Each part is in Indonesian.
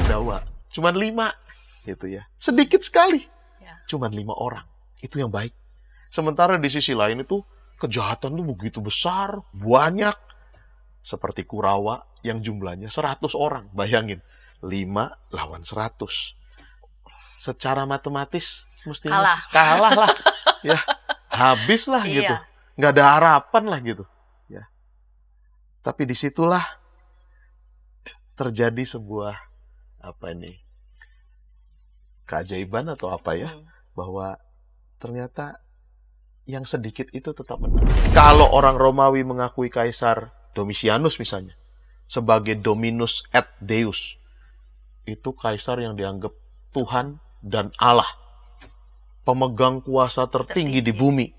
Pandawa. Cuman 5 gitu ya. Sedikit sekali. Cuman 5 orang. Itu yang baik. Sementara di sisi lain itu kejahatan itu begitu besar, banyak. Seperti Kurawa yang jumlahnya 100 orang. Bayangin, 5 lawan 100. Secara matematis mestinya kalah lah. Ya, habis lah gitu. Nggak ada harapan lah gitu. Ya. Tapi disitulah terjadi sebuah keajaiban atau apa ya, bahwa ternyata yang sedikit itu tetap menang. Kalau orang Romawi mengakui Kaisar Domitianus misalnya sebagai Dominus et Deus, itu kaisar yang dianggap Tuhan dan Allah, pemegang kuasa tertinggi di bumi.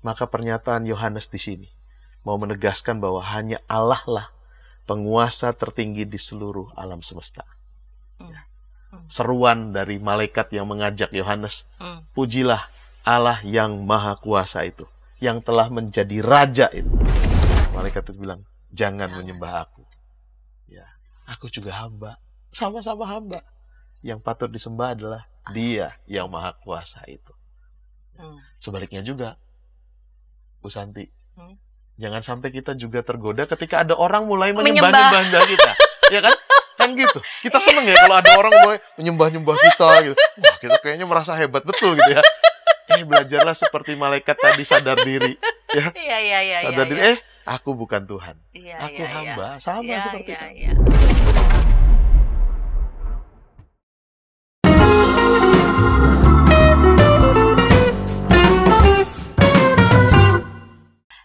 Maka pernyataan Yohanes di sini mau menegaskan bahwa hanya Allah lah penguasa tertinggi di seluruh alam semesta. Seruan dari malaikat yang mengajak Yohanes, pujilah Allah yang maha kuasa itu, yang telah menjadi raja itu. Malaikat itu bilang, jangan menyembah aku. Ya, aku juga hamba, sama-sama hamba. Yang patut disembah adalah Dia yang maha kuasa itu. Sebaliknya juga, Bu Santi, jangan sampai kita juga tergoda ketika ada orang mulai menyembah kita. Ya kan? Kan gitu. Kita seneng ya kalau ada orang mulai menyembah-nyembah kita gitu. Wah, kita kayaknya merasa hebat betul gitu ya. Belajarlah seperti malaikat tadi, sadar diri. Ya. Sadar diri, aku bukan Tuhan. Aku hamba. Sama seperti itu.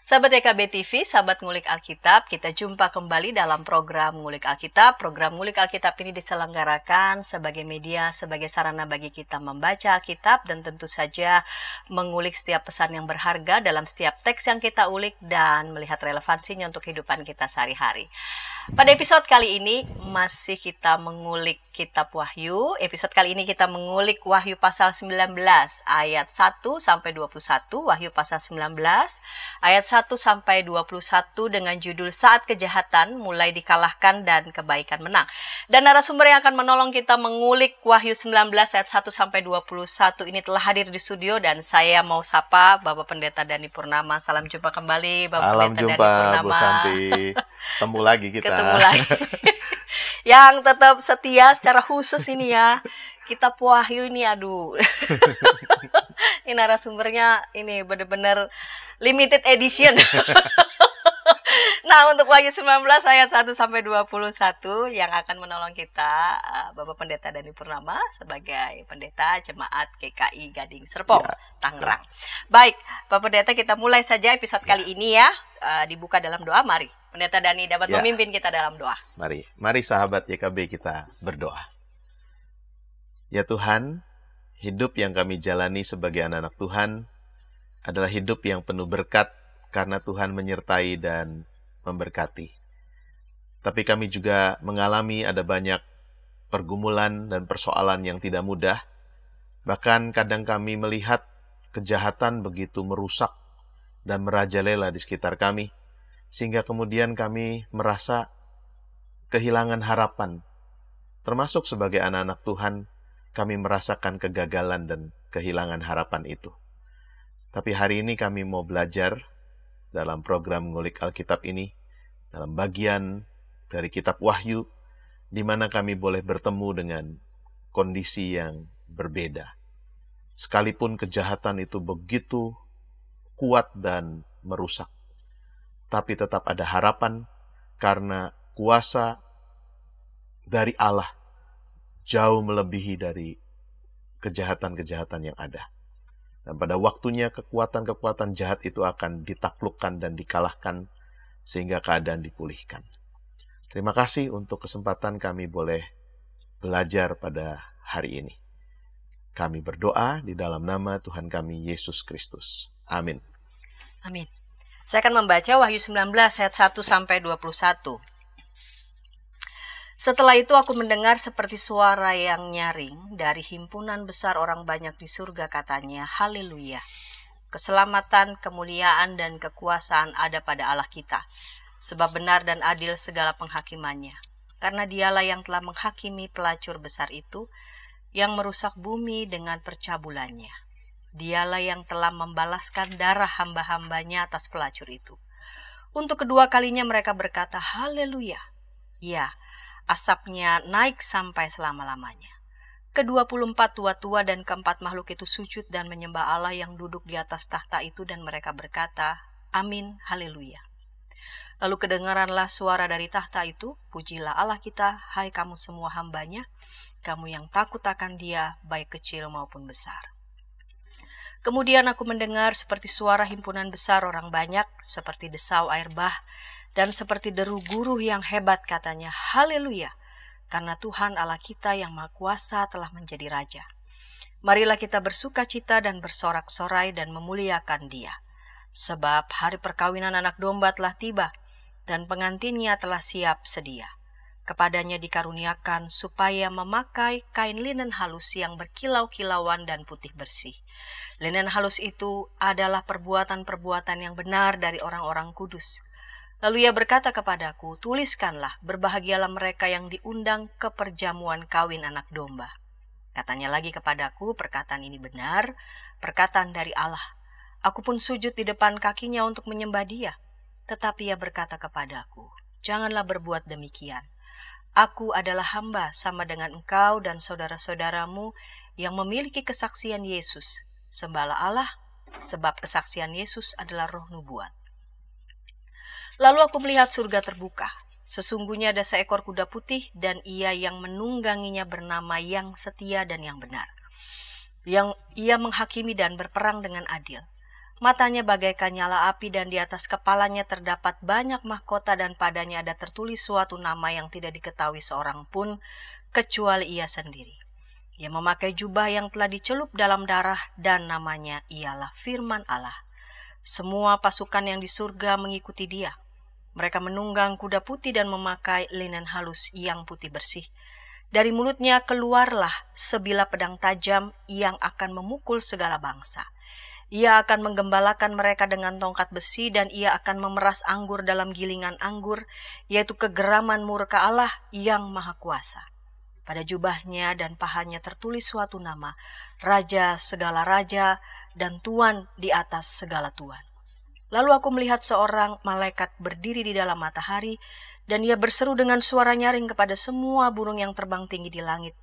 Sahabat YKB TV, sahabat Ngulik Alkitab, kita jumpa kembali dalam program Ngulik Alkitab. Program Ngulik Alkitab ini diselenggarakan sebagai media, sebagai sarana bagi kita membaca Alkitab dan tentu saja mengulik setiap pesan yang berharga dalam setiap teks yang kita ulik dan melihat relevansinya untuk kehidupan kita sehari-hari. Pada episode kali ini masih kita mengulik kitab Wahyu. Episode kali ini kita mengulik Wahyu pasal 19 ayat 1 sampai 21, Wahyu pasal 19 ayat 1 sampai 21 dengan judul Saat Kejahatan Mulai Dikalahkan dan Kebaikan Menang. Dan narasumber yang akan menolong kita mengulik Wahyu 19 ayat 1 sampai 21 ini telah hadir di studio dan saya mau sapa Bapak Pendeta Dhani Purnama. Salam jumpa kembali Bapak Pendeta Dhani Purnama. Salam jumpa Bu Santi. Ketemu lagi kita. Ketemu lagi. Yang tetap setia secara khusus ini ya. Kitab Wahyu ini aduh. Ini narasumbernya ini benar-benar limited edition. Nah, untuk Wahyu 19 ayat 1 sampai 21 yang akan menolong kita Bapak Pendeta Dhani Purnama sebagai pendeta Jemaat GKI Gading Serpong, Tangerang. Baik, Bapak Pendeta, kita mulai saja episode kali ini ya. Dibuka dalam doa, mari. Pendeta Dhani dapat memimpin kita dalam doa. Mari sahabat YKB kita berdoa. Ya Tuhan, hidup yang kami jalani sebagai anak-anak Tuhan adalah hidup yang penuh berkat karena Tuhan menyertai dan memberkati. Tapi kami juga mengalami ada banyak pergumulan dan persoalan yang tidak mudah. Bahkan kadang kami melihat kejahatan begitu merusak dan merajalela di sekitar kami, sehingga kemudian kami merasa kehilangan harapan. Termasuk sebagai anak-anak Tuhan, kami merasakan kegagalan dan kehilangan harapan itu. Tapi hari ini kami mau belajar dalam program Ngulik Alkitab ini, dalam bagian dari kitab Wahyu, di mana kami boleh bertemu dengan kondisi yang berbeda. Sekalipun kejahatan itu begitu kuat dan merusak, tapi tetap ada harapan karena kuasa dari Allah jauh melebihi dari kejahatan-kejahatan yang ada. Dan pada waktunya kekuatan-kekuatan jahat itu akan ditaklukkan dan dikalahkan sehingga keadaan dipulihkan. Terima kasih untuk kesempatan kami boleh belajar pada hari ini. Kami berdoa di dalam nama Tuhan kami Yesus Kristus. Amin. Amin. Saya akan membaca Wahyu 19 ayat 1 sampai 21. Setelah itu aku mendengar seperti suara yang nyaring dari himpunan besar orang banyak di surga, katanya, haleluya. Keselamatan, kemuliaan, dan kekuasaan ada pada Allah kita, sebab benar dan adil segala penghakimannya. karena dialah yang telah menghakimi pelacur besar itu, yang merusak bumi dengan percabulannya. Dialah yang telah membalaskan darah hamba-hambanya atas pelacur itu. Untuk kedua kalinya mereka berkata, haleluya. Ya, asapnya naik sampai selama-lamanya. Ke-24 tua-tua dan keempat makhluk itu sujud dan menyembah Allah yang duduk di atas tahta itu, dan mereka berkata, amin, haleluya. Lalu kedengaranlah suara dari tahta itu, pujilah Allah kita, hai kamu semua hambanya, kamu yang takut akan Dia, baik kecil maupun besar. Kemudian aku mendengar seperti suara himpunan besar orang banyak, seperti desau air bah, dan seperti deru guru yang hebat, katanya, haleluya, karena Tuhan Allah kita yang Maha Kuasa telah menjadi Raja. Marilah kita bersuka cita dan bersorak-sorai dan memuliakan Dia. Sebab hari perkawinan anak domba telah tiba, dan pengantinnya telah siap sedia. Kepadanya dikaruniakan supaya memakai kain linen halus yang berkilau-kilauan dan putih bersih. Linen halus itu adalah perbuatan-perbuatan yang benar dari orang-orang kudus. Lalu ia berkata kepadaku, tuliskanlah, berbahagialah mereka yang diundang ke perjamuan kawin anak domba. Katanya lagi kepadaku, perkataan ini benar, perkataan dari Allah. Aku pun sujud di depan kakinya untuk menyembah Dia. Tetapi ia berkata kepadaku, janganlah berbuat demikian. Aku adalah hamba sama dengan engkau dan saudara-saudaramu yang memiliki kesaksian Yesus. Sembahlah Allah, sebab kesaksian Yesus adalah roh nubuat. Lalu aku melihat surga terbuka. Sesungguhnya ada seekor kuda putih, dan ia yang menungganginya bernama Yang Setia dan Yang Benar. Yang ia menghakimi dan berperang dengan adil. Matanya bagaikan nyala api, dan di atas kepalanya terdapat banyak mahkota, dan padanya ada tertulis suatu nama yang tidak diketahui seorang pun kecuali ia sendiri. Ia memakai jubah yang telah dicelup dalam darah, dan namanya ialah Firman Allah. Semua pasukan yang di surga mengikuti Dia. Mereka menunggang kuda putih dan memakai linen halus yang putih bersih. Dari mulutnya keluarlah sebilah pedang tajam yang akan memukul segala bangsa. Ia akan menggembalakan mereka dengan tongkat besi, dan ia akan memeras anggur dalam gilingan anggur, yaitu kegeraman murka Allah yang Maha Kuasa. Pada jubahnya dan pahanya tertulis suatu nama, Raja segala raja dan Tuan di atas segala tuan. Lalu aku melihat seorang malaikat berdiri di dalam matahari, dan ia berseru dengan suara nyaring kepada semua burung yang terbang tinggi di langit,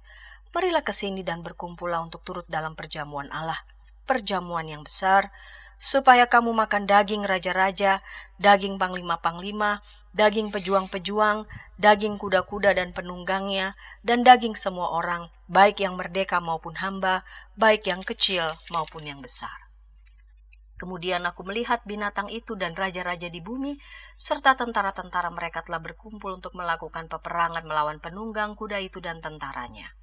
marilah ke sini dan berkumpullah untuk turut dalam perjamuan Allah, perjamuan yang besar, supaya kamu makan daging raja-raja, daging panglima-panglima, daging pejuang-pejuang, daging kuda-kuda dan penunggangnya, dan daging semua orang, baik yang merdeka maupun hamba, baik yang kecil maupun yang besar. Kemudian aku melihat binatang itu dan raja-raja di bumi, serta tentara-tentara mereka telah berkumpul untuk melakukan peperangan melawan penunggang kuda itu dan tentaranya.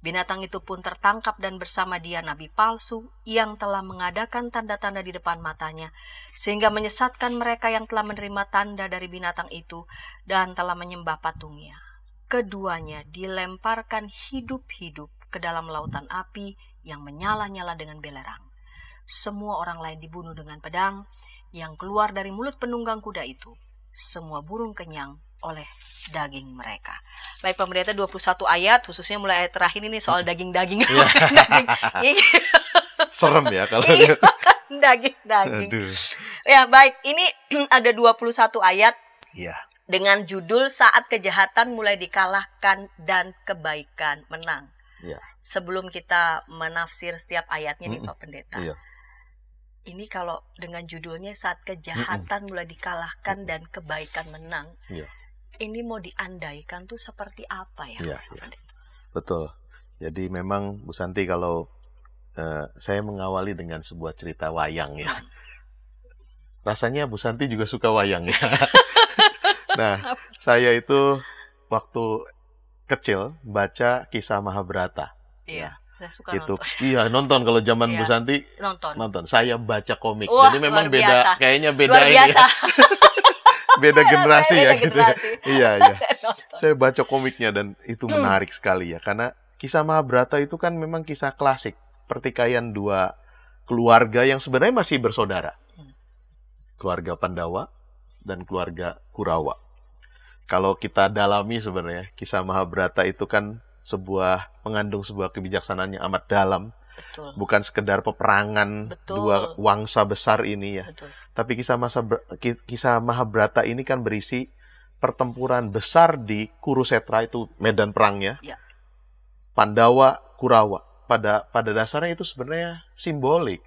Binatang itu pun tertangkap, dan bersama dia nabi palsu yang telah mengadakan tanda-tanda di depan matanya, sehingga menyesatkan mereka yang telah menerima tanda dari binatang itu dan telah menyembah patungnya. Keduanya dilemparkan hidup-hidup ke dalam lautan api yang menyala-nyala dengan belerang. Semua orang lain dibunuh dengan pedang yang keluar dari mulut penunggang kuda itu. Semua burung kenyang oleh daging mereka. Baik pendeta, 21 ayat, khususnya mulai ayat terakhir ini soal daging-daging. Serem ya kalau daging-daging. Ya baik, ini ada 21 ayat dengan judul Saat Kejahatan Mulai Dikalahkan dan Kebaikan Menang. Sebelum kita menafsir setiap ayatnya nih Pak Pendeta, ini kalau dengan judulnya Saat Kejahatan Mulai Dikalahkan dan Kebaikan Menang, ini mau diandaikan tuh seperti apa ya? Betul. Jadi memang Bu Santi, kalau saya mengawali dengan sebuah cerita wayang ya. Rasanya Bu Santi juga suka wayang ya. Nah, saya itu waktu kecil baca Kisah Mahabharata. Iya, saya suka itu nonton. Iya, nonton kalau zaman Bu Santi nonton. Saya baca komik. Wah, jadi memang beda, kayaknya beda luar biasa. Beda generasi ya gitu. Iya. Saya baca komiknya dan itu menarik sekali ya, karena Kisah Mahabharata itu kan memang kisah klasik pertikaian dua keluarga yang sebenarnya masih bersaudara. Keluarga Pandawa dan keluarga Kurawa. kalau kita dalami sebenarnya kisah Mahabharata itu kan mengandung sebuah kebijaksanaan yang amat dalam. Betul. Bukan sekedar peperangan dua wangsa besar ini ya. Betul. Tapi kisah Mahabharata ini kan berisi pertempuran besar di Kurusetra, itu medan perangnya. Ya. Pandawa, Kurawa. Pada dasarnya itu sebenarnya simbolik.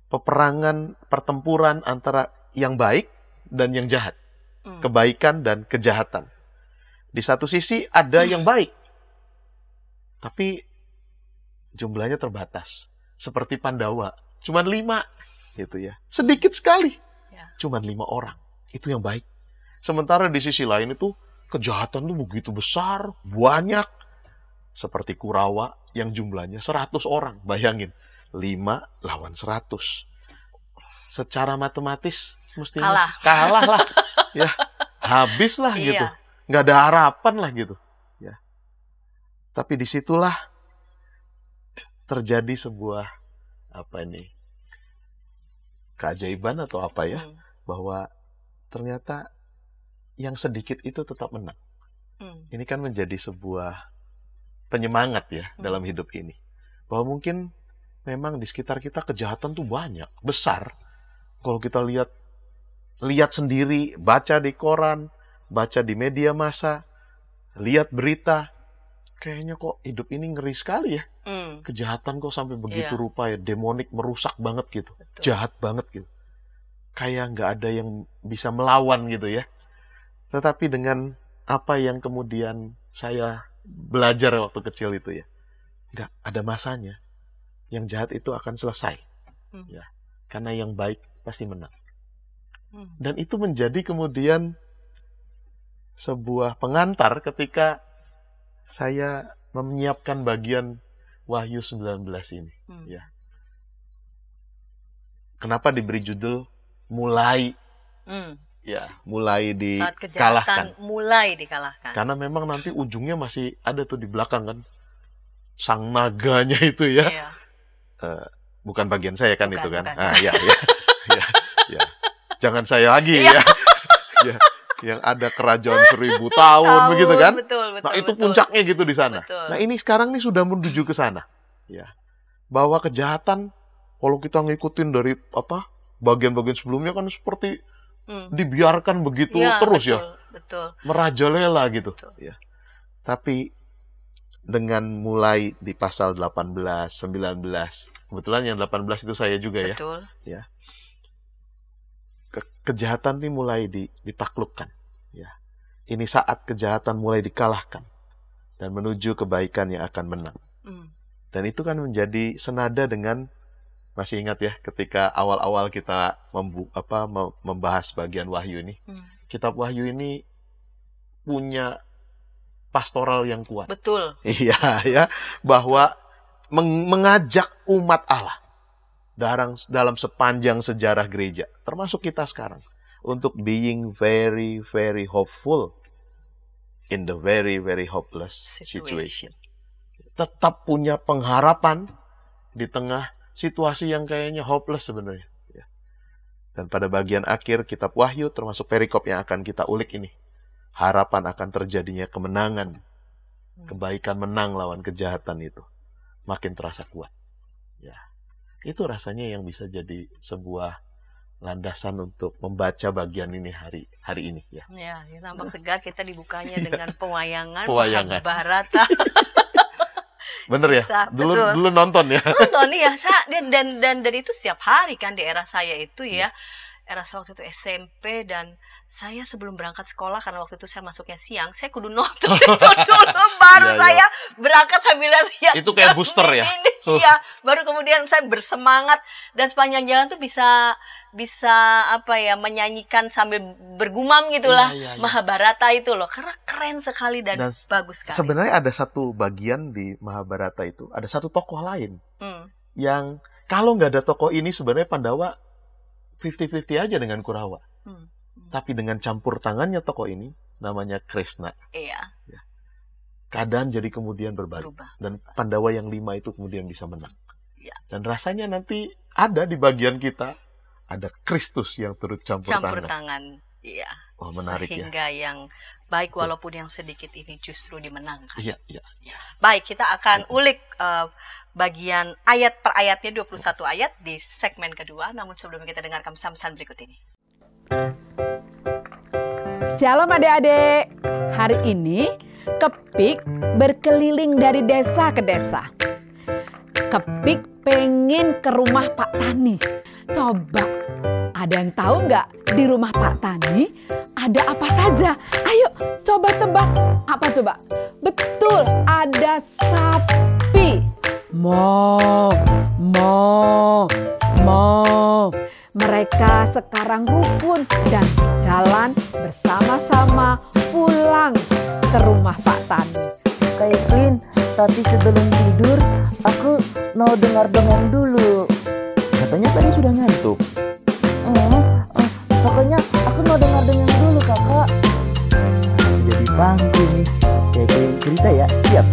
Peperangan, pertempuran antara yang baik dan yang jahat. Kebaikan dan kejahatan. Di satu sisi ada yang baik, tapi jumlahnya terbatas. Seperti Pandawa, cuma 5 gitu ya. Sedikit sekali. Ya. Cuma 5 orang. Itu yang baik. Sementara di sisi lain itu kejahatan itu begitu besar, banyak. Seperti Kurawa yang jumlahnya 100 orang. Bayangin, 5 lawan 100. Secara matematis mestinya kalah lah. Ya, habis lah gitu. Nggak ada harapan lah gitu. Ya. Tapi disitulah terjadi sebuah keajaiban atau apa ya, bahwa ternyata yang sedikit itu tetap menang. Ini kan menjadi sebuah penyemangat ya dalam hidup ini. Bahwa mungkin memang di sekitar kita kejahatan tuh banyak, besar. Kalau kita lihat sendiri, baca di koran, baca di media massa, lihat berita, kayaknya kok hidup ini ngeri sekali ya. Kejahatan kok sampai begitu rupa ya, demonik, merusak banget gitu. Betul. Jahat banget gitu. Kayak nggak ada yang bisa melawan gitu ya. Tetapi dengan apa yang kemudian saya belajar waktu kecil itu ya, nggak ada masanya. Yang jahat itu akan selesai. Ya, karena yang baik pasti menang. Dan itu menjadi kemudian sebuah pengantar ketika saya menyiapkan bagian Wahyu 19 ini. Ya. Kenapa diberi judul mulai? Ya, mulai dikalahkan. Saat kejahatan mulai dikalahkan. Karena memang nanti ujungnya masih ada tuh di belakang kan. Sang naganya itu ya. Iya. Bukan bagian saya kan, itu kan. Bukan. Ya. Jangan saya lagi ya. Ya. Yang ada kerajaan 1000 tahun begitu kan. Betul, nah, itu puncaknya gitu di sana. Betul. Nah, ini sekarang nih sudah menuju ke sana. Ya. Bahwa kejahatan kalau kita ngikutin dari bagian-bagian sebelumnya kan seperti dibiarkan begitu terus betul, ya. Betul. Merajalela gitu. Betul. Ya. Tapi dengan mulai di pasal 18, 19. Kebetulan yang 18 itu saya juga ya. Betul. Ya. Kejahatan ini mulai ditaklukkan. Ya. Ini saat kejahatan mulai dikalahkan dan menuju kebaikan yang akan menang. Dan itu kan menjadi senada dengan, masih ingat ya, ketika awal-awal kita membahas bagian Wahyu ini. Kitab Wahyu ini punya pastoral yang kuat. Betul. Iya ya, bahwa mengajak umat Allah dalam sepanjang sejarah gereja, termasuk kita sekarang, untuk being very, very hopeful in the very, very hopeless situation. Tetap punya pengharapan di tengah situasi yang kayaknya hopeless sebenarnya. Dan pada bagian akhir kitab Wahyu, termasuk perikop yang akan kita ulik ini, harapan akan terjadinya kemenangan. Kebaikan menang lawan kejahatan itu. Makin terasa kuat. Ya. Itu rasanya yang bisa jadi sebuah landasan untuk membaca bagian ini hari ini ya. Ya, tampak segar kita dibukanya dengan pewayangan. Mahabharata. Bener ya? Dulu nonton ya. Nonton ya, dan itu setiap hari kan di era saya itu ya. Era saya waktu itu SMP, dan saya sebelum berangkat sekolah, karena waktu itu saya masuknya siang, saya kudu nonton itu dulu, baru saya berangkat sambil lihat. Itu kayak booster ya? Iya, baru kemudian saya bersemangat, dan sepanjang jalan tuh bisa menyanyikan sambil bergumam gitulah. Mahabharata itu loh, karena keren sekali dan bagus sekali. Sebenarnya ada satu bagian di Mahabharata itu, ada satu tokoh lain yang kalau nggak ada tokoh ini sebenarnya Pandawa 50-50 aja dengan Kurawa. Tapi dengan campur tangannya tokoh ini, namanya Krishna. Iya. Ya. Keadaan jadi kemudian berbalik. Dan Pandawa yang 5 itu kemudian bisa menang. Iya. Dan rasanya nanti ada di bagian kita, ada Kristus yang turut campur tangan. Iya. Oh, menarik sehingga yang baik walaupun yang sedikit ini justru dimenangkan. Iya. Baik, kita akan ulik bagian ayat per ayatnya 21 ayat di segmen kedua. Namun sebelum kita dengarkan pesan-pesan berikut ini. Shalom adik-adik. Hari ini Kepik berkeliling dari desa ke desa. Kepik pengen ke rumah Pak Tani. Coba, ada yang tahu nggak di rumah Pak Tani ada apa saja? Ayo coba tebak. Apa coba? Betul, ada sapi. Mo. Mereka sekarang rukun dan jalan bersama-sama pulang ke rumah Pak Tani. Kak Evelyn, tapi sebelum tidur aku mau dengar dongeng dulu. Katanya tadi sudah ngantuk. Pokoknya aku mau dengar dongeng dulu, Kakak. Jadi pangku nih. Kayak cerita ya, siap?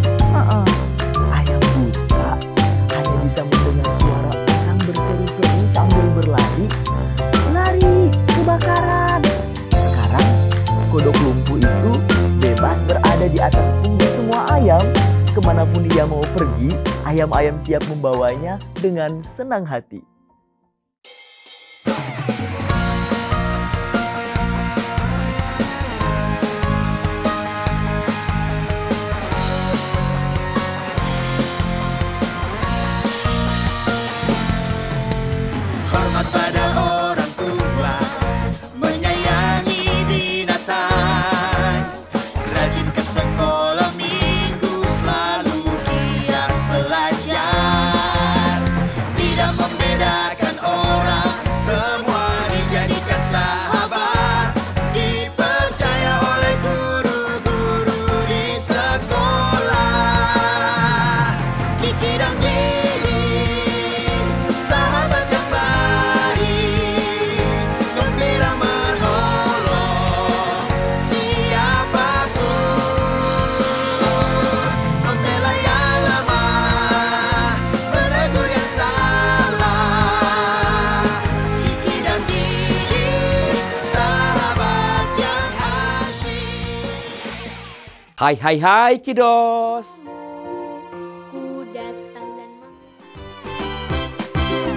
Ayam buta hanya bisa mendengar suara orang berseru-seru sambil berlari. Lari, kebakaran. Sekarang kodok lumpuh itu bebas berada di atas punggung semua ayam. Kemanapun dia mau pergi, ayam-ayam siap membawanya dengan senang hati. Hormat pada orang tua, menyayangi binatang, rajin ke sekolah minggu, selalu giat belajar, tidak membedakan orang, semua dijadikan sahabat, dipercaya oleh guru-guru di sekolah. Kiki dan Didi, sahabat yang baik, gembira menolong siapapun, membela yang lemah, menegur yang salah. Kiki dan Didi, sahabat yang asyik. Hai kiddos.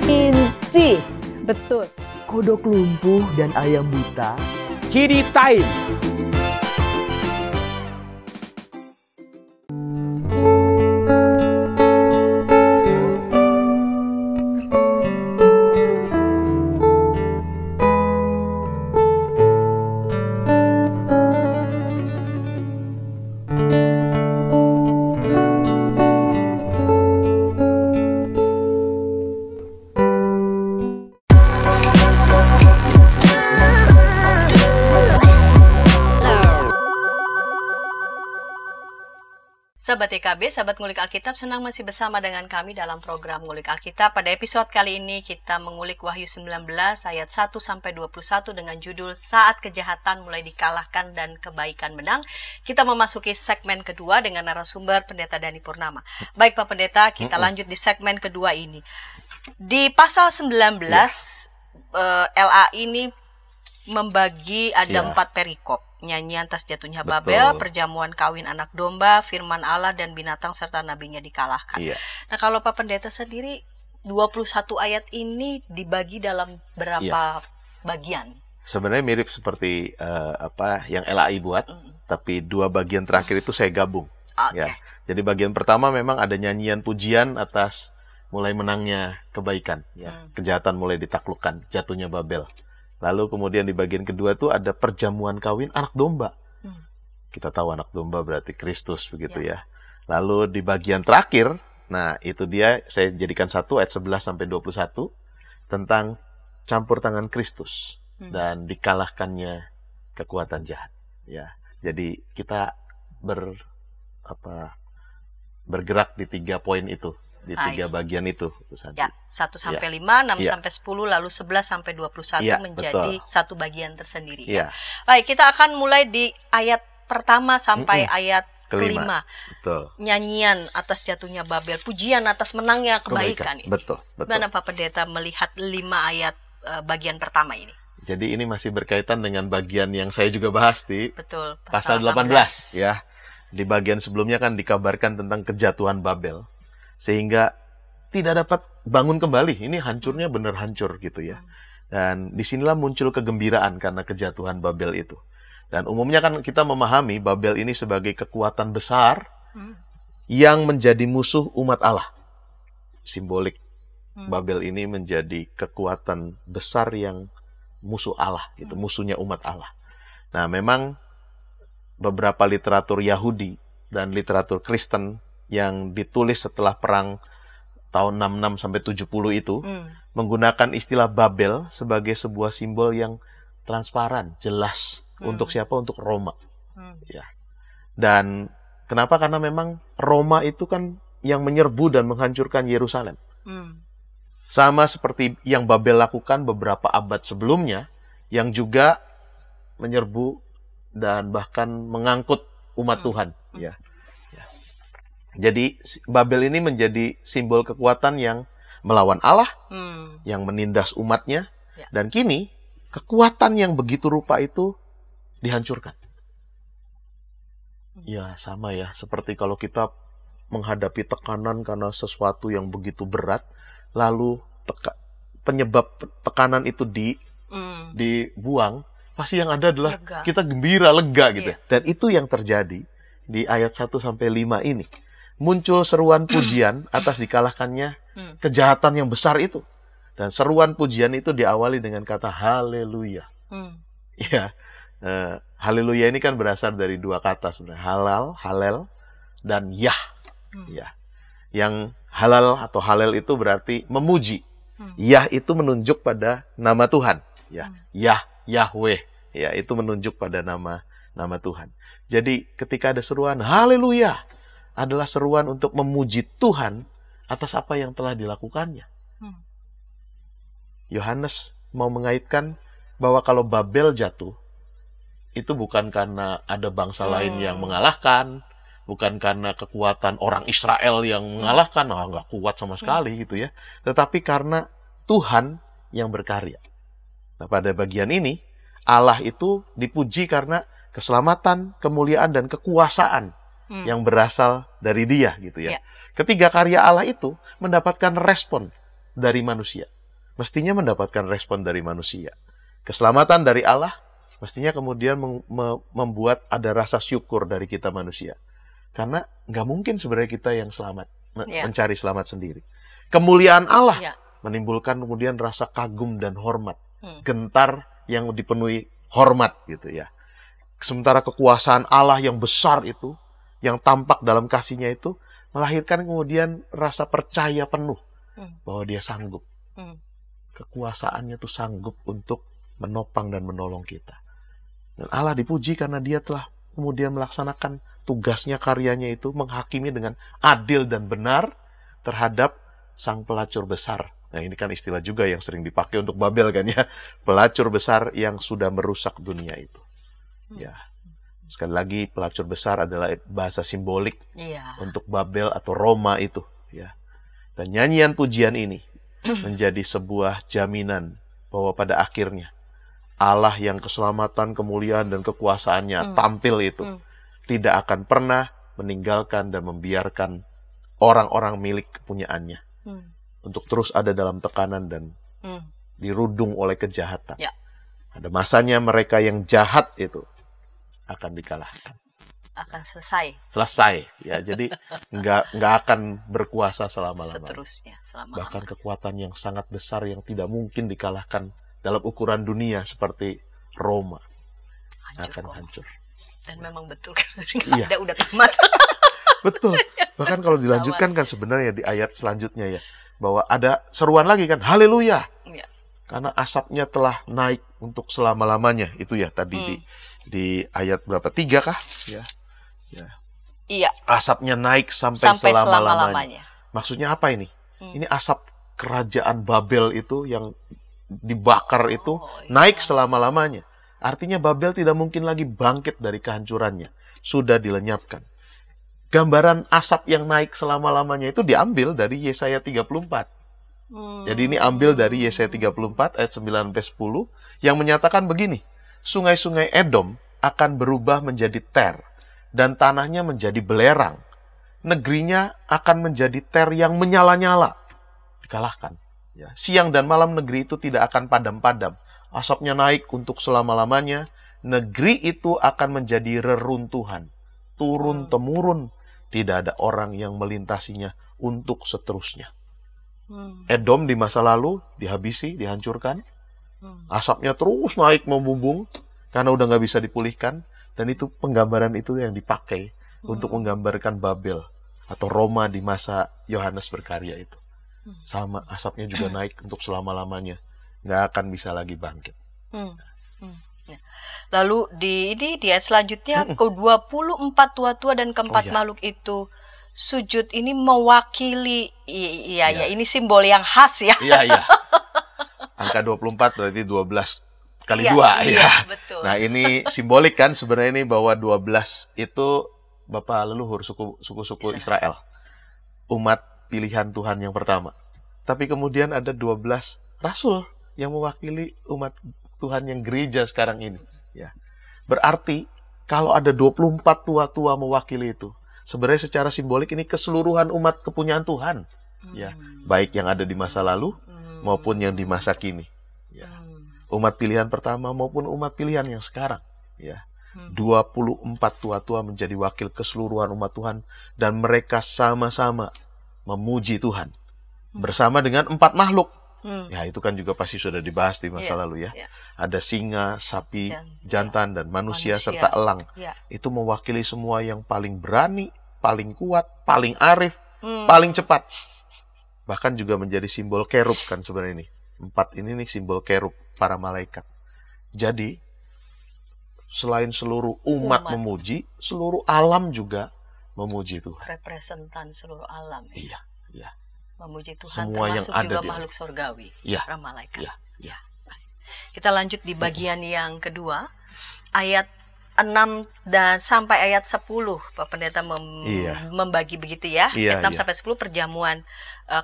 Inci, betul. Kodok lumpuh dan ayam buta. Kiddy time. Sahabat EKB, sahabat ngulik Alkitab, senang masih bersama dengan kami dalam program ngulik Alkitab. Pada episode kali ini kita mengulik Wahyu 19 ayat 1-21 dengan judul Saat Kejahatan Mulai Dikalahkan dan Kebaikan Menang. Kita memasuki segmen kedua dengan narasumber Pendeta Dhani Purnama. Baik Pak Pendeta, kita lanjut di segmen kedua ini. Di pasal 19 LA ini membagi ada 4 perikop. Nyanyian atas jatuhnya Babel, perjamuan kawin anak domba, firman Allah dan binatang serta nabinya dikalahkan. Nah, kalau Pak Pendeta sendiri 21 ayat ini dibagi dalam berapa bagian? Sebenarnya mirip seperti apa yang LAI buat, tapi 2 bagian terakhir itu saya gabung. Ya. Jadi bagian pertama memang ada nyanyian pujian atas mulai menangnya kebaikan, kejahatan mulai ditaklukkan, jatuhnya Babel. Lalu kemudian di bagian kedua tuh ada perjamuan kawin anak domba. Kita tahu anak domba berarti Kristus begitu ya. Lalu di bagian terakhir, nah itu dia saya jadikan 1 ayat 11-21 tentang campur tangan Kristus dan dikalahkannya kekuatan jahat. Ya, jadi kita bergerak di 3 poin itu, di 3 bagian itu. Ya, 1-5, 6-10, lalu 11-21 menjadi satu bagian tersendiri. Ya. Baik, kita akan mulai di ayat pertama sampai ayat kelima. Betul. Nyanyian atas jatuhnya Babel, pujian atas menangnya kebaikan ini. Betul. Bagaimana Pak Pendeta melihat 5 ayat bagian pertama ini? Jadi ini masih berkaitan dengan bagian yang saya juga bahas di Betul. pasal 18 ya. Di bagian sebelumnya kan dikabarkan tentang kejatuhan Babel. Sehingga tidak dapat bangun kembali. Ini hancurnya benar hancur gitu ya. Dan disinilah muncul kegembiraan karena kejatuhan Babel itu. Dan umumnya kan kita memahami Babel ini sebagai kekuatan besar yang menjadi musuh umat Allah. Simbolik. Babel ini menjadi kekuatan besar yang musuh Allah, gitu, musuhnya umat Allah. Nah, memang beberapa literatur Yahudi dan literatur Kristen yang ditulis setelah perang tahun 66 sampai 70 itu menggunakan istilah Babel sebagai sebuah simbol yang transparan, jelas untuk siapa? Untuk Roma. Ya. Dan kenapa? Karena memang Roma itu kan yang menyerbu dan menghancurkan Yerusalem. Sama seperti yang Babel lakukan beberapa abad sebelumnya, yang juga menyerbu dan bahkan mengangkut umat Tuhan. Ya. Jadi Babel ini menjadi simbol kekuatan yang melawan Allah, yang menindas umatnya, dan kini kekuatan yang begitu rupa itu dihancurkan. Ya, sama ya, seperti kalau kita menghadapi tekanan karena sesuatu yang begitu berat, lalu penyebab tekanan itu dibuang, pasti yang ada adalah lega. Kita gembira, lega gitu. Iya. Dan itu yang terjadi di ayat 1 sampai 5 ini. Muncul seruan pujian atas dikalahkannya kejahatan yang besar itu. Dan seruan pujian itu diawali dengan kata haleluya. Ya, haleluya ini kan berasal dari dua kata sebenarnya, halal, dan yah. Ya. Yang halal atau halal itu berarti memuji. Yah itu menunjuk pada nama Tuhan. Ya, Yahweh. Ya, itu menunjuk pada nama Tuhan. Jadi ketika ada seruan haleluya, adalah seruan untuk memuji Tuhan atas apa yang telah dilakukannya. Yohanes mau mengaitkan bahwa kalau Babel jatuh, itu bukan karena ada bangsa lain yang mengalahkan, bukan karena kekuatan orang Israel yang mengalahkan, nggak kuat sama sekali gitu ya. Tetapi karena Tuhan yang berkarya. Nah, pada bagian ini, Allah itu dipuji karena keselamatan, kemuliaan, dan kekuasaan yang berasal dari Dia gitu ya. Ketiga karya Allah itu mendapatkan respon dari manusia. Mestinya mendapatkan respon dari manusia. Keselamatan dari Allah mestinya kemudian membuat ada rasa syukur dari kita manusia. Karena nggak mungkin sebenarnya kita yang selamat, mencari selamat sendiri. Kemuliaan Allah menimbulkan kemudian rasa kagum dan hormat. Gentar yang dipenuhi hormat gitu ya. Sementara kekuasaan Allah yang besar itu, yang tampak dalam kasih-Nya itu, melahirkan kemudian rasa percaya penuh bahwa Dia sanggup. Kekuasaannya itu sanggup untuk menopang dan menolong kita. Dan Allah dipuji karena Dia telah kemudian melaksanakan tugasnya, karyanya itu menghakimi dengan adil dan benar terhadap sang pelacur besar. Nah, ini kan istilah juga yang sering dipakai untuk Babel kan ya, pelacur besar yang sudah merusak dunia itu. Ya, sekali lagi pelacur besar adalah bahasa simbolik untuk Babel atau Roma itu. Ya, dan nyanyian pujian ini menjadi sebuah jaminan bahwa pada akhirnya Allah yang keselamatan, kemuliaan, dan kekuasaannya tampil itu tidak akan pernah meninggalkan dan membiarkan orang-orang milik kepunyaannya untuk terus ada dalam tekanan dan dirudung oleh kejahatan. Ada masanya mereka yang jahat itu akan dikalahkan. Akan Selesai. Ya, jadi nggak akan berkuasa selama-lamanya. Seterusnya, selama-lamanya. Bahkan kekuatan yang sangat besar yang tidak mungkin dikalahkan dalam ukuran dunia seperti Roma akan hancur. Dan memang betul kan, Iya. ada udah tamat. Betul. Bahkan kalau dilanjutkan kan sebenarnya di ayat selanjutnya ya, bahwa ada seruan lagi kan, haleluya. Karena asapnya telah naik untuk selama-lamanya. Itu ya tadi di ayat berapa? 3 kah? Ya. Iya. Asapnya naik sampai selama-lamanya. Maksudnya apa ini? Ini asap kerajaan Babel itu yang dibakar itu naik selama-lamanya. Artinya Babel tidak mungkin lagi bangkit dari kehancurannya. Sudah dilenyapkan. Gambaran asap yang naik selama-lamanya itu diambil dari Yesaya 34. Jadi ini ambil dari Yesaya 34 ayat 9-10 yang menyatakan begini, sungai-sungai Edom akan berubah menjadi ter dan tanahnya menjadi belerang. Negerinya akan menjadi ter yang menyala-nyala. Dikalahkan. Ya, siang dan malam negeri itu tidak akan padam-padam. Asapnya naik untuk selama-lamanya. Negeri itu akan menjadi reruntuhan. Turun-temurun. Tidak ada orang yang melintasinya untuk seterusnya. Edom di masa lalu dihabisi, dihancurkan. Asapnya terus naik membumbung karena udah nggak bisa dipulihkan. Dan itu penggambaran itu yang dipakai untuk menggambarkan Babel atau Roma di masa Yohanes berkarya itu. Sama, asapnya juga naik untuk selama-lamanya. Nggak akan bisa lagi bangkit. Lalu di ayat selanjutnya ke-24 tua-tua dan keempat makhluk itu sujud. Ini mewakili ini simbol yang khas ya. Iya. Angka 24 berarti 12 kali 2 betul. Nah, ini simbolik kan sebenarnya ini bahwa 12 itu Bapak leluhur suku-suku Israel. Umat pilihan Tuhan yang pertama. Tapi kemudian ada 12 rasul yang mewakili umat Tuhan yang gereja sekarang ini. Ya. Berarti kalau ada 24 tua-tua mewakili itu, sebenarnya secara simbolik ini keseluruhan umat kepunyaan Tuhan. Ya, baik yang ada di masa lalu maupun yang di masa kini. Ya. Umat pilihan pertama maupun umat pilihan yang sekarang. Ya. 24 tua-tua menjadi wakil keseluruhan umat Tuhan dan mereka sama-sama memuji Tuhan bersama dengan 4 makhluk. Ya, itu kan juga pasti sudah dibahas di masa lalu ya. Ada singa, sapi, jantan, dan manusia serta elang. Itu mewakili semua yang paling berani, paling kuat, paling arif, paling cepat. Bahkan juga menjadi simbol kerub kan sebenarnya ini. 4 ini nih simbol kerub, para malaikat. Jadi, selain seluruh umat memuji, seluruh alam juga memuji Tuhan. Representan seluruh alam. Iya. Memuji Tuhan, semua termasuk yang ada juga di makhluk surgawi, para malaikat. Iya. Kita lanjut di bagian yang kedua, ayat 6 dan sampai ayat 10. Pak Pendeta membagi begitu ya. Ayat 6 sampai 10 perjamuan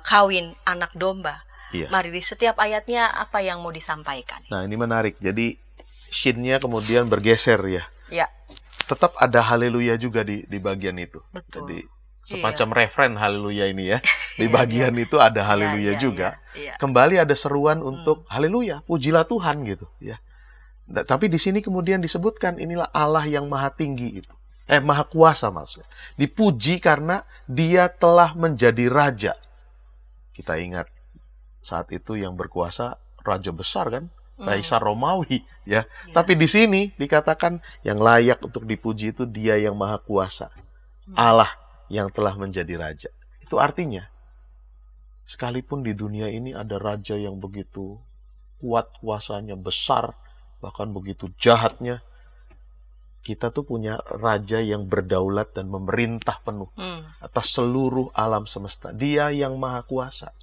kawin anak domba. Mari di setiap ayatnya apa yang mau disampaikan. Nah, ini menarik. Jadi shin-nya kemudian bergeser ya. Ya. Tetap ada haleluya juga di bagian itu. Betul. Jadi semacam referen haleluya ini ya. Di bagian itu ada haleluya juga. Kembali ada seruan untuk haleluya, pujilah Tuhan gitu ya. Tapi di sini kemudian disebutkan inilah Allah yang maha tinggi itu. Maha kuasa maksudnya. Dipuji karena dia telah menjadi raja. Kita ingat saat itu yang berkuasa raja besar kan, Kaisar Romawi ya. Tapi di sini dikatakan yang layak untuk dipuji itu dia yang maha kuasa. Allah yang telah menjadi raja. Itu artinya, sekalipun di dunia ini ada raja yang begitu kuat kuasanya, besar, bahkan begitu jahatnya, kita tuh punya raja yang berdaulat dan memerintah penuh atas seluruh alam semesta. Dia yang maha kuasa.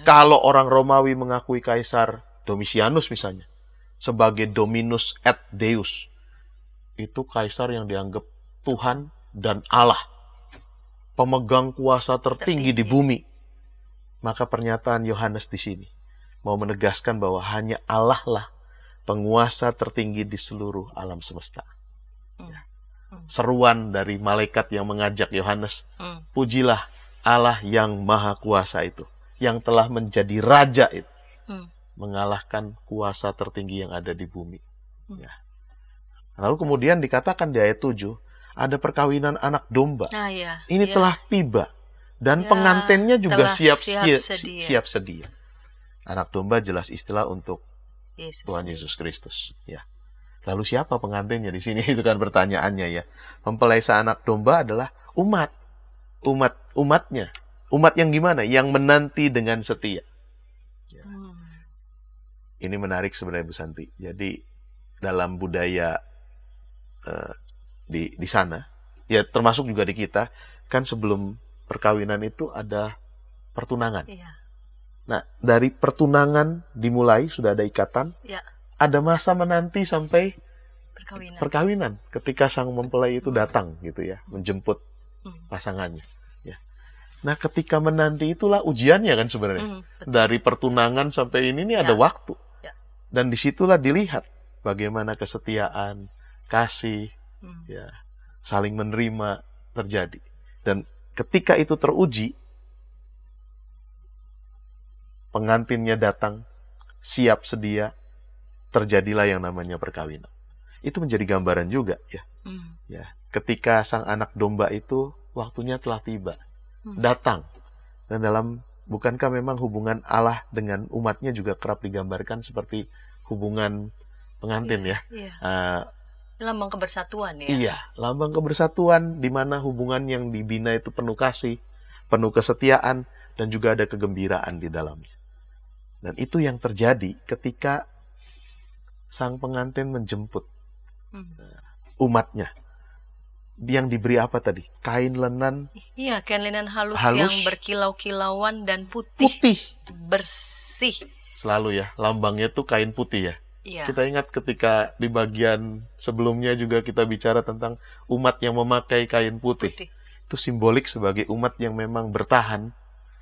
Kalau orang Romawi mengakui Kaisar Domitianus misalnya sebagai Dominus et Deus, itu kaisar yang dianggap Tuhan dan Allah, pemegang kuasa tertinggi di bumi. Maka pernyataan Yohanes di sini mau menegaskan bahwa hanya Allah lah penguasa tertinggi di seluruh alam semesta. Seruan dari malaikat yang mengajak Yohanes, pujilah Allah yang maha kuasa itu, yang telah menjadi raja itu, mengalahkan kuasa tertinggi yang ada di bumi. Ya. Lalu kemudian dikatakan di ayat 7, ada perkawinan anak domba. Ini telah tiba. Dan pengantinnya juga siap sedia. Anak domba jelas istilah untuk Tuhan Yesus Kristus. Ya. Lalu siapa pengantinnya di sini? Itu kan pertanyaannya ya. Mempelai anak domba adalah umatnya. Umat yang gimana? Yang menanti dengan setia. Ya. Ini menarik sebenarnya Bu Santi. Jadi dalam budaya di sana, ya termasuk juga di kita, kan sebelum perkawinan itu ada pertunangan. Nah, dari pertunangan dimulai, sudah ada ikatan, ada masa menanti sampai perkawinan. Ketika sang mempelai itu datang gitu ya, menjemput pasangannya. Ya. Nah, ketika menanti itulah ujiannya kan sebenarnya. betul. Dari pertunangan sampai ini nih ada Ya. waktu. Ya. Dan disitulah dilihat bagaimana kesetiaan, kasih, ya, saling menerima terjadi. Dan ketika itu teruji, pengantinnya datang, siap sedia, terjadilah yang namanya perkawinan. Itu menjadi gambaran juga ya. Ya, ketika sang anak domba itu waktunya telah tiba, datang. Dan bukankah memang hubungan Allah dengan umatnya juga kerap digambarkan seperti hubungan pengantin ya? Iya. Eh, Lambang kebersatuan ya. Iya, lambang kebersatuan di mana hubungan yang dibina itu penuh kasih, penuh kesetiaan, dan juga ada kegembiraan di dalamnya. Dan itu yang terjadi ketika sang pengantin menjemput umatnya. Yang diberi apa tadi? Kain lenan Iya, kain linen halus, Halus. yang berkilau-kilauan dan putih, putih. bersih. Selalu ya, lambangnya tuh kain putih ya. Iya. Kita ingat ketika di bagian sebelumnya juga kita bicara tentang umat yang memakai kain putih. Putih. Itu simbolik sebagai umat yang memang bertahan,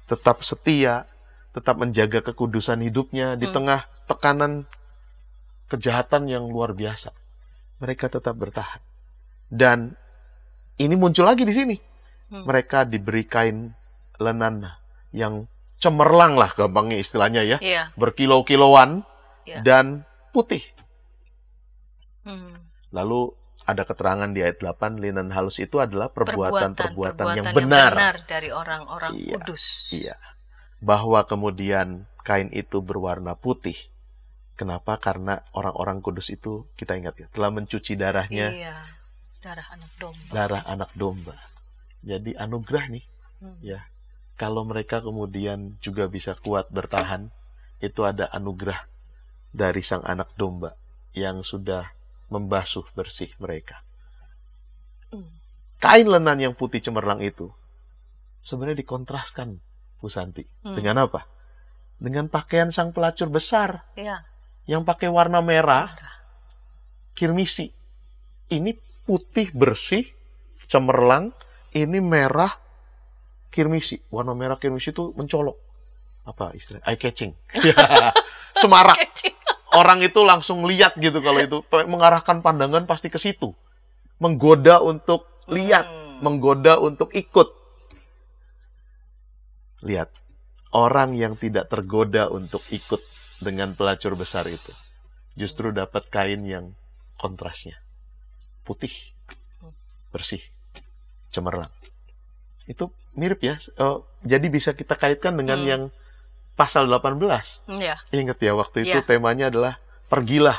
tetap setia, tetap menjaga kekudusan hidupnya di tengah tekanan kejahatan yang luar biasa. Mereka tetap bertahan. Dan ini muncul lagi di sini. Mereka diberi kain lenan yang cemerlang lah gampangnya istilahnya ya. Iya. Berkilau-kilauan Iya. dan putih. Hmm. Lalu ada keterangan di ayat 8, linen halus itu adalah perbuatan-perbuatan yang yang benar. dari orang-orang Iya. kudus. Iya. Bahwa kemudian kain itu berwarna putih. Kenapa? Karena orang-orang kudus itu, kita ingat ya, telah mencuci darahnya, Iya. Darah anak domba. darah anak domba. Jadi anugerah nih. Ya. Kalau mereka kemudian juga bisa kuat bertahan, itu ada anugerah dari sang anak domba yang sudah membasuh bersih mereka. Kain lenan yang putih cemerlang itu sebenarnya dikontraskan, Bu Santi. Dengan apa? Dengan pakaian sang pelacur besar Iya. yang pakai warna merah, kirmisi. Ini putih bersih, cemerlang. Ini merah, kirmisi. Warna merah kirmisi itu mencolok. Apa istilah? Eye catching. Semarak. Orang itu langsung lihat gitu kalau itu. Mengarahkan pandangan pasti ke situ. Menggoda untuk lihat. Menggoda untuk ikut. Lihat. Orang yang tidak tergoda untuk ikut dengan pelacur besar itu justru dapat kain yang kontrasnya. Putih. Bersih. Cemerlang. Itu mirip ya. Jadi bisa kita kaitkan dengan yang pasal 18. Iya. Ingat ya, waktu itu Iya. temanya adalah pergilah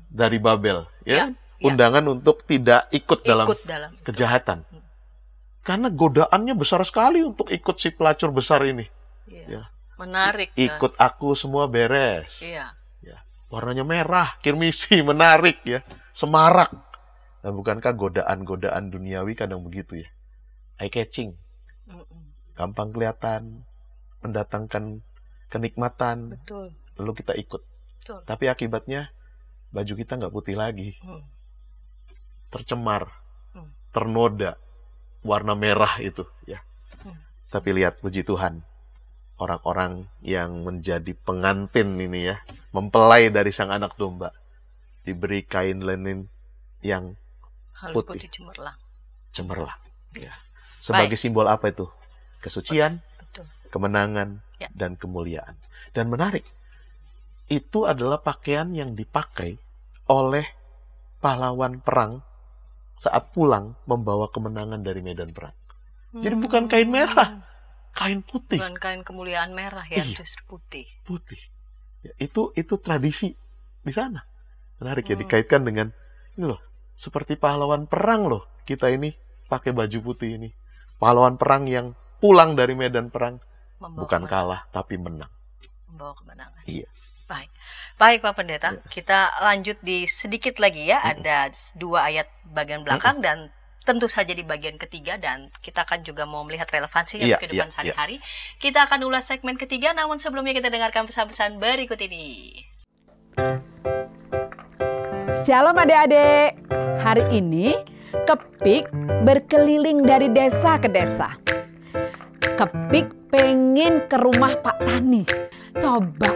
dari Babel. Ya? Iya. Undangan untuk tidak ikut dalam dalam kejahatan. Karena godaannya besar sekali untuk ikut si pelacur besar ini. Iya. Ya. Menarik. kan? Ikut aku semua beres. Iya. Ya. Warnanya merah, kirmisi, menarik ya. Semarak. Dan bukankah godaan-godaan duniawi kadang begitu ya? Eye catching. Gampang kelihatan, mendatangkan kenikmatan, Betul. lalu kita ikut. Betul. Tapi akibatnya baju kita nggak putih lagi. Tercemar, ternoda, warna merah itu ya. Tapi lihat, puji Tuhan, orang-orang yang menjadi pengantin ini ya, mempelai dari sang anak domba, diberi kain linen yang Halus putih. putih cemerlang. cemerlang. Ya. Sebagai simbol apa itu? Kesucian, Betul. kemenangan, Ya. dan kemuliaan. Dan menarik, itu adalah pakaian yang dipakai oleh pahlawan perang saat pulang membawa kemenangan dari medan perang. Jadi bukan kain merah, kain putih. Bukan kain kemuliaan merah ya, Iya. justru putih. Putih. Ya, itu tradisi di sana. Menarik ya, dikaitkan dengan ini loh, seperti pahlawan perang loh. Kita ini pakai baju putih ini. Pahlawan perang yang pulang dari medan perang Membawa bukan kemenangan. kalah tapi menang. Membawa kemenangan. Iya. Baik. Baik Pak Pendeta, kita lanjut di sedikit lagi ya. Ada 2 ayat bagian belakang dan tentu saja di bagian ketiga, dan kita akan juga mau melihat relevansinya Iya, di kehidupan iya, sehari-hari. Kita akan ulas segmen ketiga, namun sebelumnya kita dengarkan pesan-pesan berikut ini. Shalom adik-adik. Hari ini Kepik berkeliling dari desa ke desa. Kepik pengen ke rumah Pak Tani. Coba,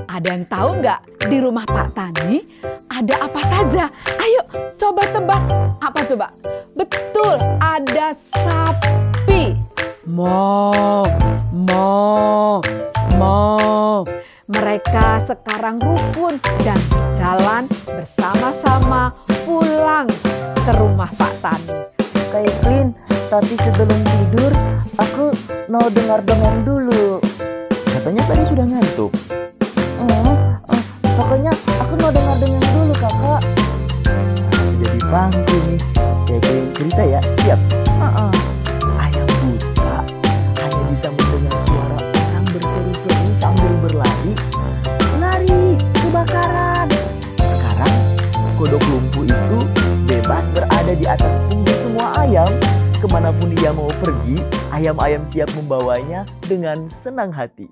ada yang tahu nggak di rumah Pak Tani ada apa saja? Ayo, coba tebak. Apa coba? Betul, ada sapi. Mo, mo, mo. Mereka sekarang rukun dan jalan bersama-sama pulang ke rumah Pak Tani. Kak Evelyn, tapi sebelum tidur aku mau dengar dongeng dulu. Katanya tadi sudah ngantuk. Pokoknya aku mau dengar dongeng dulu kakak. Jadi pangku nih. Kayak cerita ya, siap? Ayam buta hanya bisa mendengar suara orang berseru-seru sambil berlari. Lari, kebakaran. Sekarang kodok lumpuh itu bebas berada di atas punggung semua ayam. Kemanapun dia mau pergi, ayam-ayam siap membawanya dengan senang hati.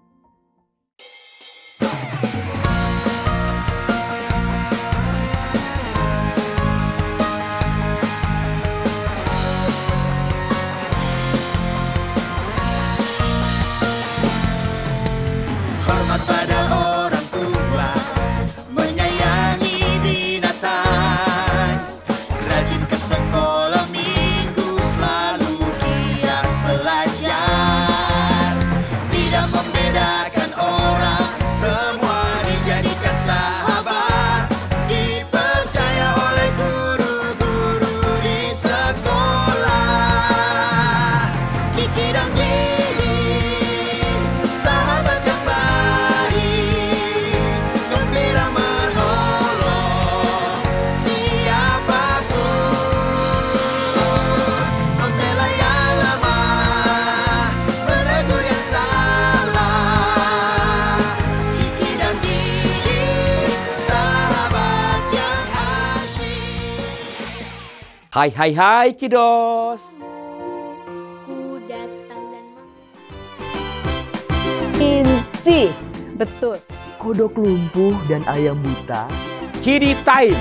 Hormat pada orang tua, menyayangi binatang, rajin ke sekolah minggu, selalu giat belajar, tidak membedakan orang, semua dijadikan sahabat, dipercaya oleh guru-guru di sekolah. Kiki dan Didi, sahabat yang baik, gembira menolong siapapun, membela yang lemah, menegur yang salah. Kiki dan Didi, sahabat yang asyik. Hai Kidos. Ku datang dan Inci, betul. Kodok lumpuh dan ayam buta Kidi Time.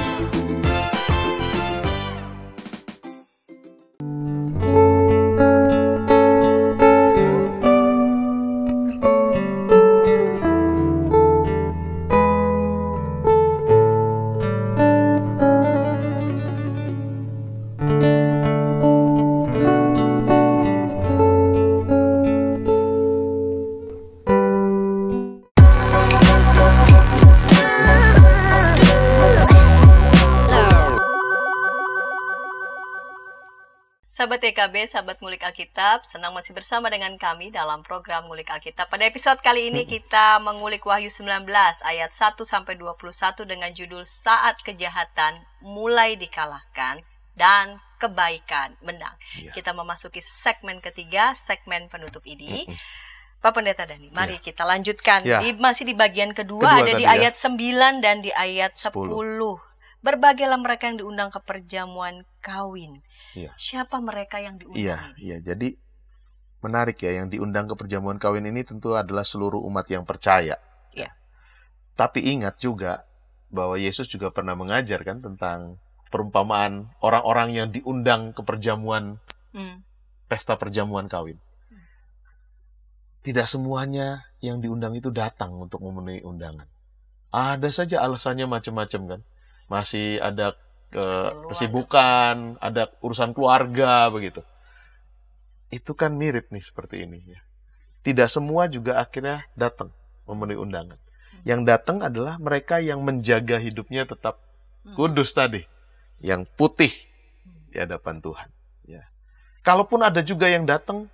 Sahabat TKB, sahabat ngulik Alkitab, senang masih bersama dengan kami dalam program ngulik Alkitab. Pada episode kali ini kita mengulik Wahyu 19 ayat 1-21 dengan judul Saat Kejahatan Mulai Dikalahkan dan Kebaikan Menang. Kita memasuki segmen ketiga, segmen penutup ini. Pak Pendeta Dhani, mari kita lanjutkan. Masih di bagian kedua ada di ayat 9 dan di ayat 10. Berbagailah mereka yang diundang ke perjamuan kawin. Siapa mereka yang diundang? Iya, jadi menarik ya, yang diundang ke perjamuan kawin ini tentu adalah seluruh umat yang percaya. Tapi ingat juga bahwa Yesus juga pernah mengajarkan tentang perumpamaan orang-orang yang diundang ke perjamuan pesta perjamuan kawin. Tidak semuanya yang diundang itu datang untuk memenuhi undangan. Ada saja alasannya macam-macam kan. Masih ada kesibukan, ada urusan keluarga begitu. Itu kan mirip nih seperti ini ya. Tidak semua juga akhirnya datang memenuhi undangan. Yang datang adalah mereka yang menjaga hidupnya tetap kudus tadi, yang putih di hadapan Tuhan. Ya. Kalaupun ada juga yang datang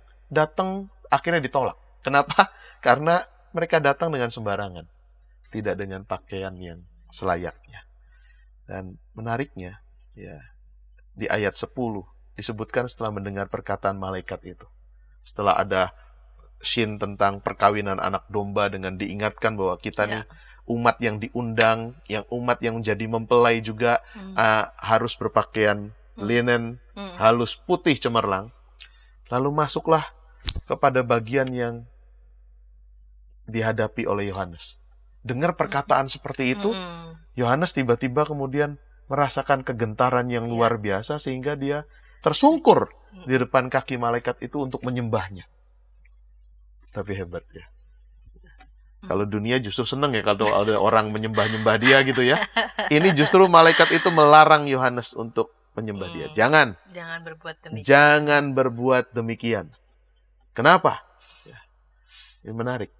akhirnya ditolak. Kenapa? Karena mereka datang dengan sembarangan, tidak dengan pakaian yang selayaknya. Dan menariknya, ya, di ayat 10 disebutkan setelah mendengar perkataan malaikat itu. Setelah ada scene tentang perkawinan anak domba dengan diingatkan bahwa kita nih umat yang diundang, yang umat yang menjadi mempelai juga harus berpakaian linen, halus, putih cemerlang. Lalu masuklah kepada bagian yang dihadapi oleh Yohanes. Dengar perkataan seperti itu, Yohanes tiba-tiba kemudian merasakan kegentaran yang luar biasa sehingga dia tersungkur di depan kaki malaikat itu untuk menyembahnya. Tapi hebat ya. Kalau dunia justru seneng ya kalau ada orang menyembah-nyembah dia gitu ya. Ini justru malaikat itu melarang Yohanes untuk menyembah dia. Jangan berbuat demikian. Jangan berbuat demikian. Kenapa? Ya. Ini menarik.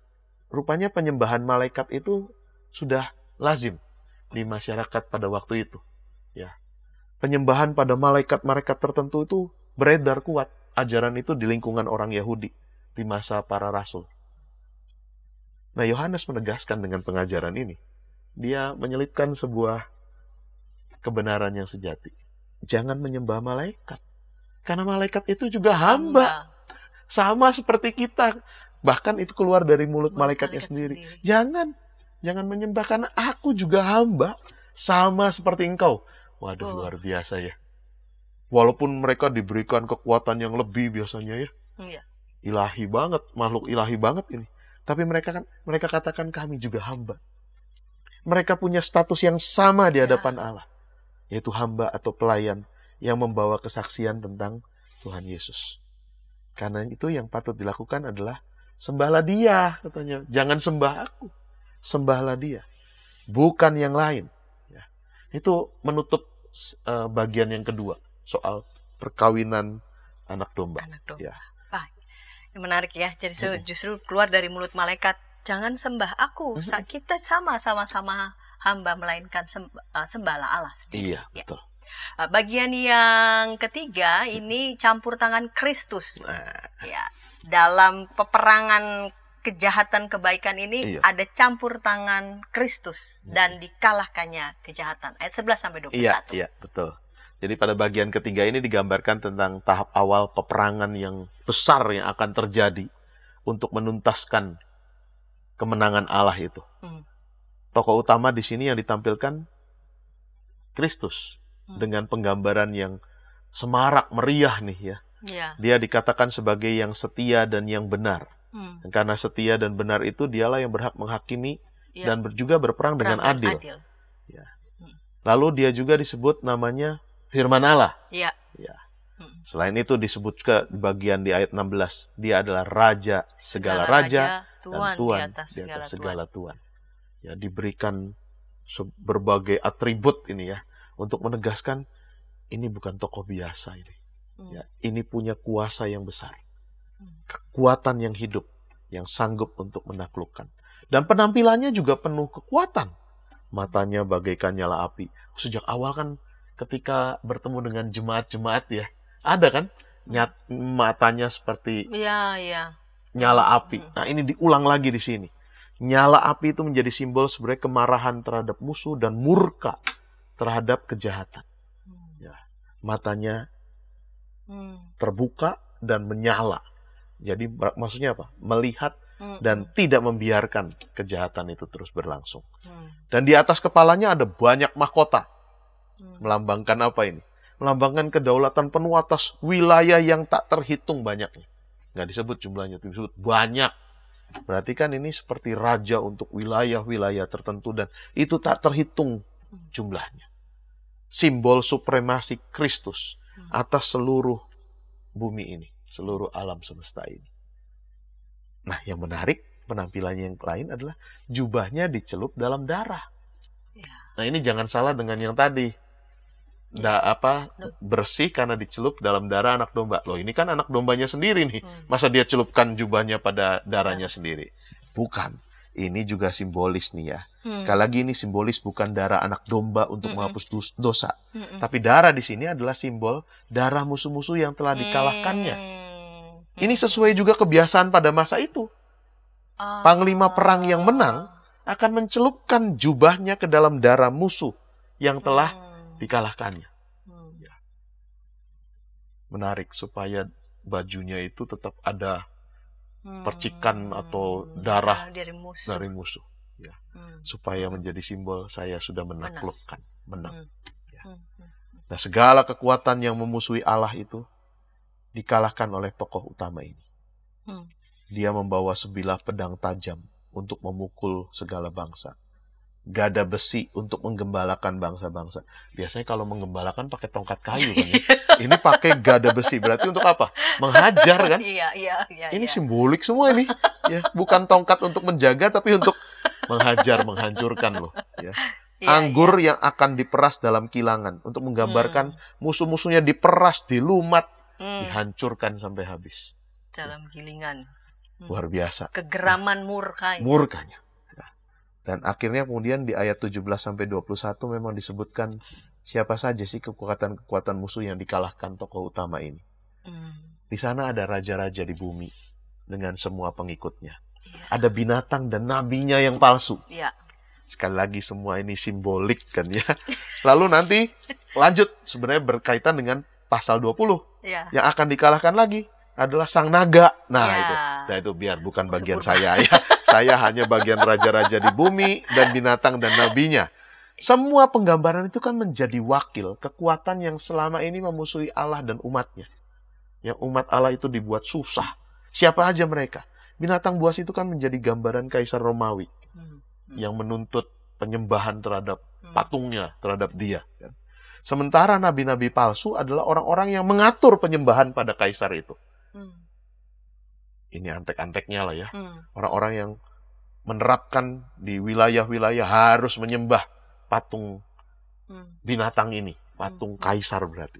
Rupanya penyembahan malaikat itu sudah lazim di masyarakat pada waktu itu. Ya. Penyembahan pada malaikat-malaikat tertentu itu beredar kuat. Ajaran itu di lingkungan orang Yahudi di masa para rasul. Nah, Yohanes menegaskan dengan pengajaran ini. Dia menyelipkan sebuah kebenaran yang sejati. Jangan menyembah malaikat. Karena malaikat itu juga hamba. Sama seperti kita. Bahkan itu keluar dari mulut malaikatnya sendiri. Jangan menyembah karena aku juga hamba. Sama seperti engkau. Waduh, luar biasa ya. Walaupun mereka diberikan kekuatan yang lebih biasanya ya. Iya. Ilahi banget, makhluk ilahi banget ini. Tapi mereka katakan kami juga hamba. Mereka punya status yang sama di hadapan Allah. Yaitu hamba atau pelayan yang membawa kesaksian tentang Tuhan Yesus. Karena itu yang patut dilakukan adalah sembahlah dia, katanya. Jangan sembah aku, sembahlah dia. Bukan yang lain. Ya. Itu menutup bagian yang kedua, soal perkawinan anak domba. Ya. Ini menarik ya, jadi justru keluar dari mulut malaikat, jangan sembah aku, kita sama-sama hamba, melainkan sembahlah Allah sendiri. Iya, betul. Bagian yang ketiga ini campur tangan Kristus. Ya, dalam peperangan kejahatan kebaikan ini ada campur tangan Kristus dan dikalahkannya kejahatan. Ayat 11-21. Iya, betul. Jadi pada bagian ketiga ini digambarkan tentang tahap awal peperangan yang besar yang akan terjadi untuk menuntaskan kemenangan Allah itu. Tokoh utama di sini yang ditampilkan Kristus dengan penggambaran yang semarak meriah nih ya. Dia dikatakan sebagai yang setia dan yang benar. Dan karena setia dan benar itu dialah yang berhak menghakimi dan juga berperang dengan adil. Ya. Lalu dia juga disebut namanya Firman Allah. Iya. Ya. Selain itu disebut juga di bagian di ayat 16, dia adalah Raja segala raja dan Tuhan di atas segala Tuhan. Ya, diberikan berbagai atribut ini ya untuk menegaskan ini bukan tokoh biasa ini. Ya, ini punya kuasa yang besar. Kekuatan yang hidup yang sanggup untuk menaklukkan. Dan penampilannya juga penuh kekuatan. Matanya bagaikan nyala api. Sejak awal kan ketika bertemu dengan jemaat-jemaat ya, ada kan matanya seperti nyala api. Nah, ini diulang lagi di sini. Nyala api itu menjadi simbol sebenarnya kemarahan terhadap musuh dan murka terhadap kejahatan. Ya, matanya terbuka dan menyala. Jadi maksudnya apa? Melihat dan tidak membiarkan kejahatan itu terus berlangsung. Dan di atas kepalanya ada banyak mahkota. Melambangkan apa ini? Melambangkan kedaulatan penuh atas wilayah yang tak terhitung banyaknya. Nggak disebut jumlahnya, disebut banyak. Berarti kan ini seperti raja untuk wilayah-wilayah tertentu dan itu tak terhitung jumlahnya. Simbol supremasi Kristus atas seluruh bumi ini, seluruh alam semesta ini. Nah, yang menarik penampilannya yang lain adalah jubahnya dicelup dalam darah. Nah, ini jangan salah dengan yang tadi. Bersih karena dicelup dalam darah anak domba. Loh, ini kan anak dombanya sendiri nih. Masa dia celupkan jubahnya pada darahnya sendiri? Bukan. Ini juga simbolis nih ya. Sekali lagi ini simbolis bukan darah anak domba untuk menghapus dosa. Tapi darah di sini adalah simbol darah musuh-musuh yang telah dikalahkannya. Ini sesuai juga kebiasaan pada masa itu. Panglima perang yang menang akan mencelupkan jubahnya ke dalam darah musuh yang telah dikalahkannya. Ya. Menarik supaya bajunya itu tetap ada percikan atau darah dari musuh. Ya. Supaya menjadi simbol saya sudah menaklukkan, menang. Ya. Nah, segala kekuatan yang memusuhi Allah itu dikalahkan oleh tokoh utama ini. Dia membawa sebilah pedang tajam untuk memukul segala bangsa. Gada besi untuk menggembalakan bangsa-bangsa. Biasanya kalau menggembalakan pakai tongkat kayu kan ya? Ini pakai gada besi. Berarti untuk apa? Menghajar kan? Iya. Ini simbolik semua ini. Ya, bukan tongkat untuk menjaga, tapi untuk menghajar, menghancurkan loh. Ya. Iya, Anggur yang akan diperas dalam kilangan untuk menggambarkan musuh-musuhnya diperas, dilumat, dihancurkan sampai habis. dalam gilingan. Luar biasa. Kegeraman murkanya. Murkanya. Ya. Dan akhirnya kemudian di ayat 17 sampai 21 memang disebutkan siapa saja sih kekuatan-kekuatan musuh yang dikalahkan tokoh utama ini. Di sana ada raja-raja di bumi dengan semua pengikutnya. Ada binatang dan nabinya yang palsu. Iya. Sekali lagi semua ini simbolik kan ya. Lalu nanti lanjut sebenarnya berkaitan dengan pasal 20. Iya. Yang akan dikalahkan lagi adalah sang naga. Nah, Ya. itu biar bukan bagian Musuh saya ya. Saya hanya bagian raja-raja di bumi dan binatang dan nabinya. Semua penggambaran itu kan menjadi wakil kekuatan yang selama ini memusuhi Allah dan umatnya. Yang umat Allah itu dibuat susah. Siapa aja mereka? Binatang buas itu kan menjadi gambaran Kaisar Romawi yang menuntut penyembahan terhadap patungnya, terhadap dia. Sementara nabi-nabi palsu adalah orang-orang yang mengatur penyembahan pada kaisar itu. Ini antek-anteknya lah ya. Orang-orang yang menerapkan di wilayah-wilayah harus menyembah patung binatang ini. Patung kaisar berarti.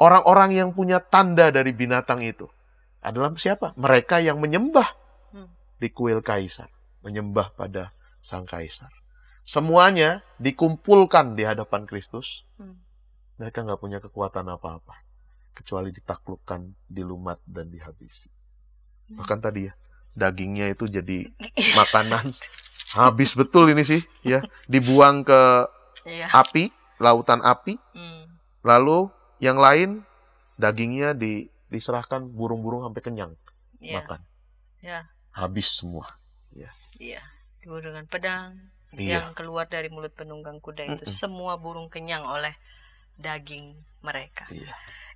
Orang-orang yang punya tanda dari binatang itu adalah siapa? Mereka yang menyembah di kuil kaisar. Menyembah pada sang kaisar. Semuanya dikumpulkan di hadapan Kristus. Mereka nggak punya kekuatan apa-apa. Kecuali ditaklukkan, dilumat, dan dihabisi. Bahkan tadi ya, dagingnya itu jadi makanan. Habis betul ini sih. Ya, dibuang ke api, lautan api. Lalu yang lain, dagingnya diserahkan burung-burung sampai kenyang. Makan. Habis semua. Iya, dibunuh dengan pedang. Iya. Yang keluar dari mulut penunggang kuda itu semua burung kenyang oleh daging mereka.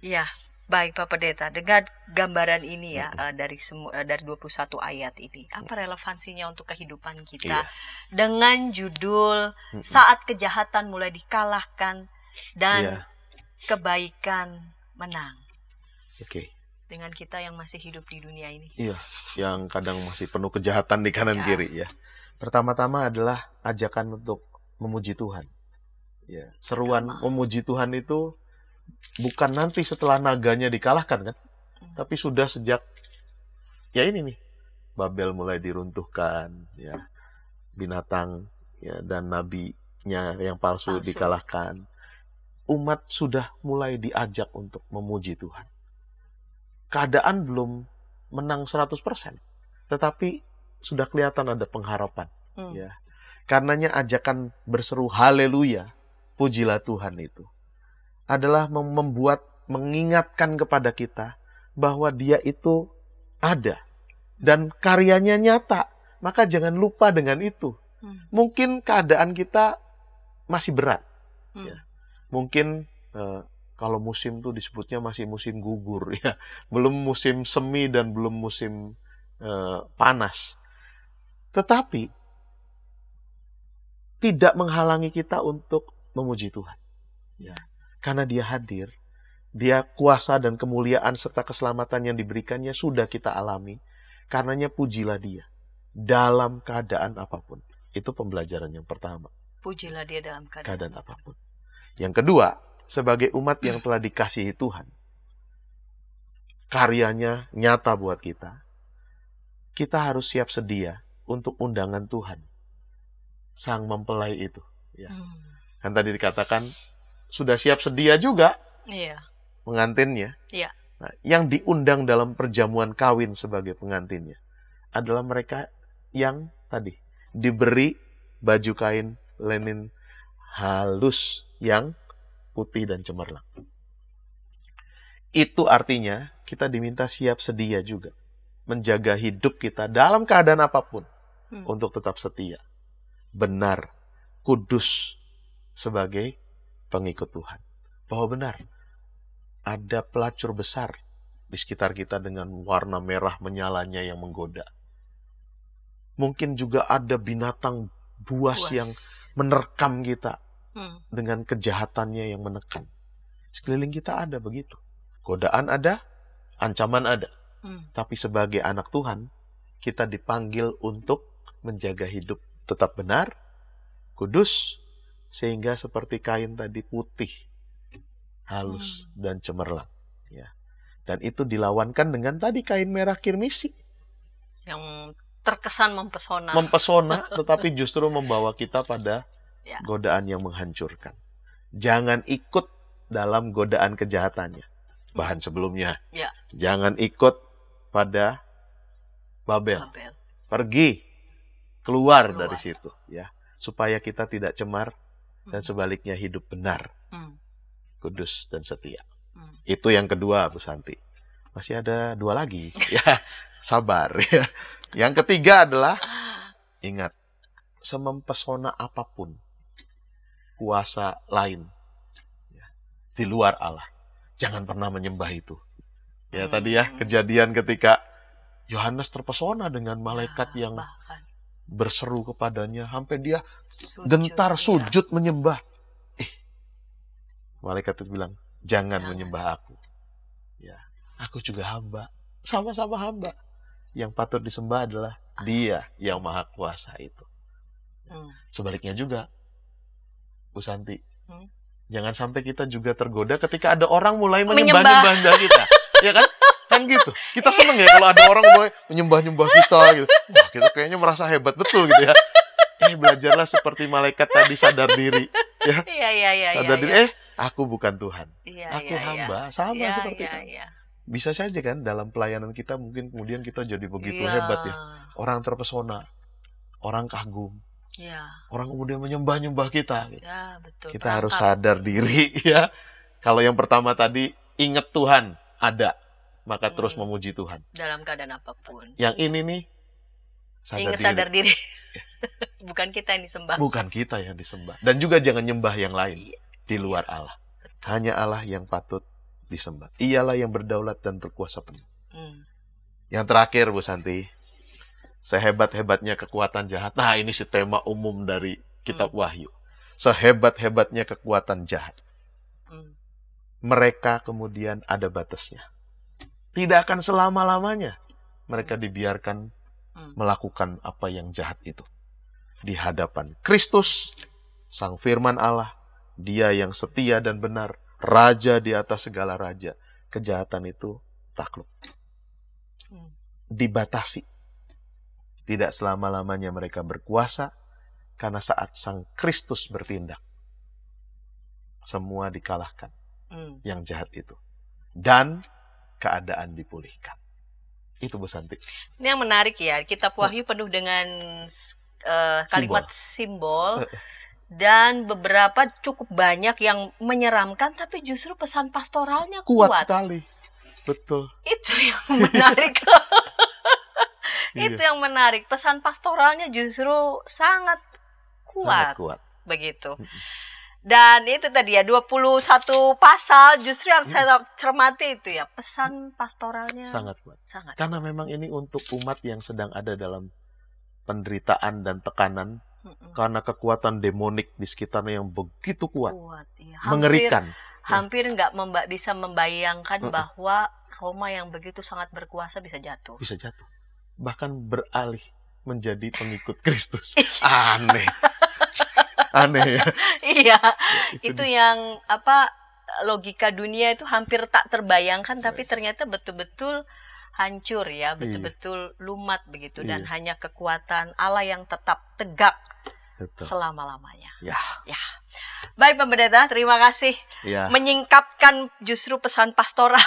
Iya, baik Pak Pendeta. Dengan gambaran ini ya dari 21 ayat ini, apa relevansinya untuk kehidupan kita dengan judul saat kejahatan mulai dikalahkan dan kebaikan menang. Oke. Dengan kita yang masih hidup di dunia ini. Iya, yang kadang masih penuh kejahatan di kanan kiri ya. Pertama-tama adalah ajakan untuk memuji Tuhan. Ya, seruan memuji Tuhan itu bukan nanti setelah naganya dikalahkan kan, tapi sudah sejak ya ini nih, Babel mulai diruntuhkan, ya, binatang ya dan nabinya yang palsu dikalahkan. Umat sudah mulai diajak untuk memuji Tuhan. Keadaan belum menang 100%, tetapi sudah kelihatan ada pengharapan. Ya. Karenanya ajakan berseru haleluya, pujilah Tuhan itu adalah mengingatkan kepada kita bahwa Dia itu ada dan karyanya nyata. Maka jangan lupa dengan itu. Mungkin keadaan kita masih berat. Ya. Mungkin kalau musim tuh disebutnya masih musim gugur ya, belum musim semi dan belum musim panas. Tetapi tidak menghalangi kita untuk memuji Tuhan. Ya. Karena Dia hadir, Dia kuasa dan kemuliaan serta keselamatan yang diberikannya sudah kita alami. Karenanya pujilah Dia dalam keadaan apapun. Itu pembelajaran yang pertama. Pujilah Dia dalam keadaan apapun. Yang kedua, sebagai umat yang telah dikasihi Tuhan, karyanya nyata buat kita, kita harus siap sedia untuk undangan Tuhan, Sang Mempelai itu. Ya. Kan tadi dikatakan, sudah siap sedia juga pengantinnya. Nah, yang diundang dalam perjamuan kawin sebagai pengantinnya adalah mereka yang tadi diberi baju kain lenin halus yang putih dan cemerlang. Itu artinya kita diminta siap sedia juga menjaga hidup kita dalam keadaan apapun untuk tetap setia, benar, kudus sebagai pengikut Tuhan. Bahwa benar ada pelacur besar di sekitar kita dengan warna merah menyalanya yang menggoda. Mungkin juga ada binatang buas yang menerkam kita dengan kejahatannya yang menekan. Sekeliling kita ada begitu. Godaan ada, ancaman ada. Tapi sebagai anak Tuhan, kita dipanggil untuk menjaga hidup tetap benar, kudus, sehingga seperti kain tadi putih, halus, dan cemerlang. Ya. Dan itu dilawankan dengan tadi kain merah kirmisi. Yang terkesan mempesona. Mempesona, tetapi justru membawa kita pada godaan yang menghancurkan. Jangan ikut dalam godaan kejahatannya. Bahan sebelumnya. Ya. Jangan ikut pada Babel. Pergi, keluar dari situ, ya, supaya kita tidak cemar dan sebaliknya hidup benar, kudus dan setia. Itu yang kedua, Bu Santi. Masih ada 2 lagi, ya, sabar. Ya. Yang ketiga adalah ingat, semempesona apapun kuasa lain ya, di luar Allah, jangan pernah menyembah itu. Ya tadi ya kejadian ketika Yohanes terpesona dengan malaikat yang berseru kepadanya sampai dia gentar sujud menyembah. Malaikat itu bilang, jangan menyembah aku. Ya, aku juga hamba, sama-sama hamba. Yang patut disembah adalah Dia yang Maha Kuasa itu. Sebaliknya juga, Bu Santi, jangan sampai kita juga tergoda ketika ada orang mulai menyembah-nyembah kita. Ya kan? Kan gitu. Kita seneng ya kalau ada orang mulai menyembah-nyembah kita gitu. Wah, kita kayaknya merasa hebat betul gitu ya. Belajarlah seperti malaikat tadi, sadar diri. Ya. Sadar diri, aku bukan Tuhan. Aku hamba, sama seperti itu. Bisa saja kan dalam pelayanan kita mungkin kemudian kita jadi begitu hebat ya. Orang terpesona, orang kagum. Orang kemudian menyembah-nyembah kita. Gitu. Betul. Kita harus sadar diri ya. Kalau yang pertama tadi, ingat Tuhan ada, maka terus memuji Tuhan. Dalam keadaan apapun. Yang ini nih, sadar diri. Bukan kita yang disembah. Bukan kita yang disembah. Dan juga jangan nyembah yang lain di luar Allah. Hanya Allah yang patut disembah. Ialah yang berdaulat dan berkuasa penuh. Yang terakhir, Bu Santi, sehebat-hebatnya kekuatan jahat. Nah, ini si tema umum dari kitab Wahyu. Sehebat-hebatnya kekuatan jahat. Mereka kemudian ada batasnya. Tidak akan selama-lamanya mereka dibiarkan melakukan apa yang jahat itu. Di hadapan Kristus, Sang Firman Allah, Dia yang setia dan benar, Raja di atas segala raja, kejahatan itu takluk. Dibatasi. Tidak selama-lamanya mereka berkuasa, karena saat Sang Kristus bertindak, semua dikalahkan. Yang jahat itu. Dan keadaan dipulihkan. Itu Bu Santi. Ini yang menarik ya. Kitab Wahyu penuh dengan kalimat simbol. Dan beberapa cukup banyak yang menyeramkan, tapi justru pesan pastoralnya kuat sekali. Betul. Itu yang menarik. Itu yang menarik. Pesan pastoralnya justru sangat kuat. Sangat kuat. Begitu. Dan itu tadi ya, 21 pasal justru yang saya cermati itu ya, pesan pastoralnya sangat kuat. Sangat. Karena memang ini untuk umat yang sedang ada dalam penderitaan dan tekanan, karena kekuatan demonik di sekitarnya yang begitu kuat. Ya. Mengerikan. Hampir nggak bisa membayangkan bahwa Roma yang begitu sangat berkuasa bisa jatuh. Bisa jatuh. Bahkan beralih menjadi pengikut Kristus. Aneh. Aneh ya. Iya, itu yang logika dunia itu hampir tak terbayangkan, tapi ternyata betul-betul hancur ya, betul-betul lumat begitu, dan hanya kekuatan Allah yang tetap tegak selama-lamanya. Ya. Baik Pendeta, terima kasih menyingkapkan justru pesan pastoral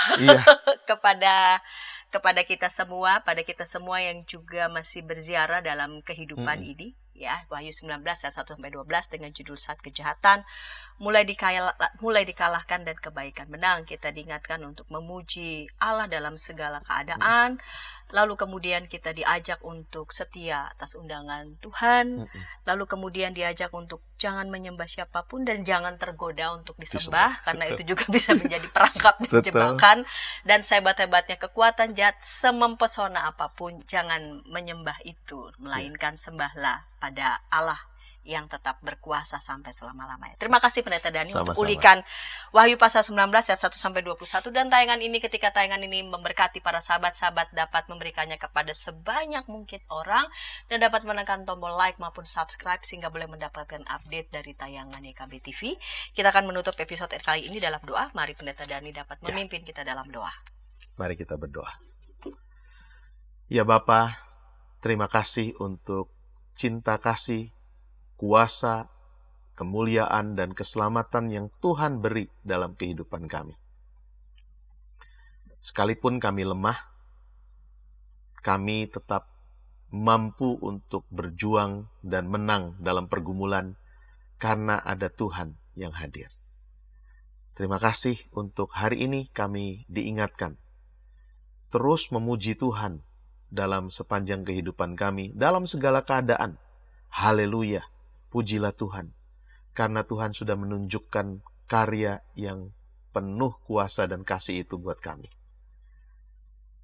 kepada kita semua, pada kita semua yang juga masih berziarah dalam kehidupan ini. Ya, Wahyu 19 ayat 1-12 dengan judul Saat Kejahatan mulai dikalahkan dan kebaikan menang. Kita diingatkan untuk memuji Allah dalam segala keadaan. Lalu kemudian kita diajak untuk setia atas undangan Tuhan. Lalu kemudian diajak untuk jangan menyembah siapapun dan jangan tergoda untuk disembah, karena itu juga bisa menjadi perangkap dan jebakan. Dan sehebat-hebatnya kekuatan jahat, semempesona apapun, jangan menyembah itu, melainkan sembahlah pada Allah yang tetap berkuasa sampai selama-lamanya. Terima kasih Pendeta Dhani untuk Sama-sama. ulikan Wahyu pasal 19 ayat 1-21 dan tayangan ini, ketika tayangan ini memberkati para sahabat-sahabat dapat memberikannya kepada sebanyak mungkin orang dan dapat menekan tombol like maupun subscribe sehingga boleh mendapatkan update dari tayangan YKB TV. Kita akan menutup episode kali ini dalam doa. Mari Pendeta Dhani dapat memimpin kita dalam doa. Mari kita berdoa. Ya Bapa, terima kasih untuk cinta kasih, kuasa, kemuliaan, dan keselamatan yang Tuhan beri dalam kehidupan kami. Sekalipun kami lemah, kami tetap mampu untuk berjuang dan menang dalam pergumulan karena ada Tuhan yang hadir. Terima kasih untuk hari ini kami diingatkan terus memuji Tuhan dalam sepanjang kehidupan kami, dalam segala keadaan. Haleluya, pujilah Tuhan, karena Tuhan sudah menunjukkan karya yang penuh kuasa dan kasih itu buat kami.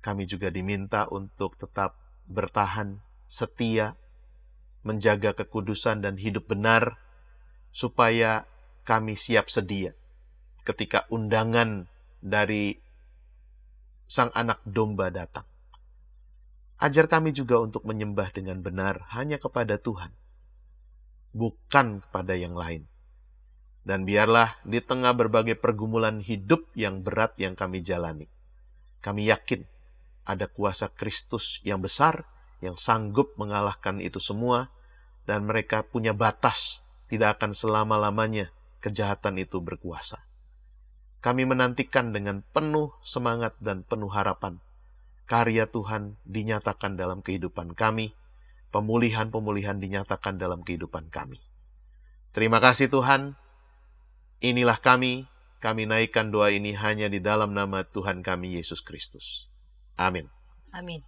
Kami juga diminta untuk tetap bertahan, setia, menjaga kekudusan dan hidup benar, supaya kami siap sedia ketika undangan dari Sang Anak Domba datang. Ajar kami juga untuk menyembah dengan benar hanya kepada Tuhan, bukan kepada yang lain. Dan biarlah di tengah berbagai pergumulan hidup yang berat yang kami jalani, kami yakin ada kuasa Kristus yang besar, yang sanggup mengalahkan itu semua, dan mereka punya batas, tidak akan selama-lamanya kejahatan itu berkuasa. Kami menantikan dengan penuh semangat dan penuh harapan karya Tuhan dinyatakan dalam kehidupan kami, pemulihan-pemulihan dinyatakan dalam kehidupan kami. Terima kasih Tuhan, inilah kami naikkan doa ini hanya di dalam nama Tuhan kami Yesus Kristus. Amin. Amin.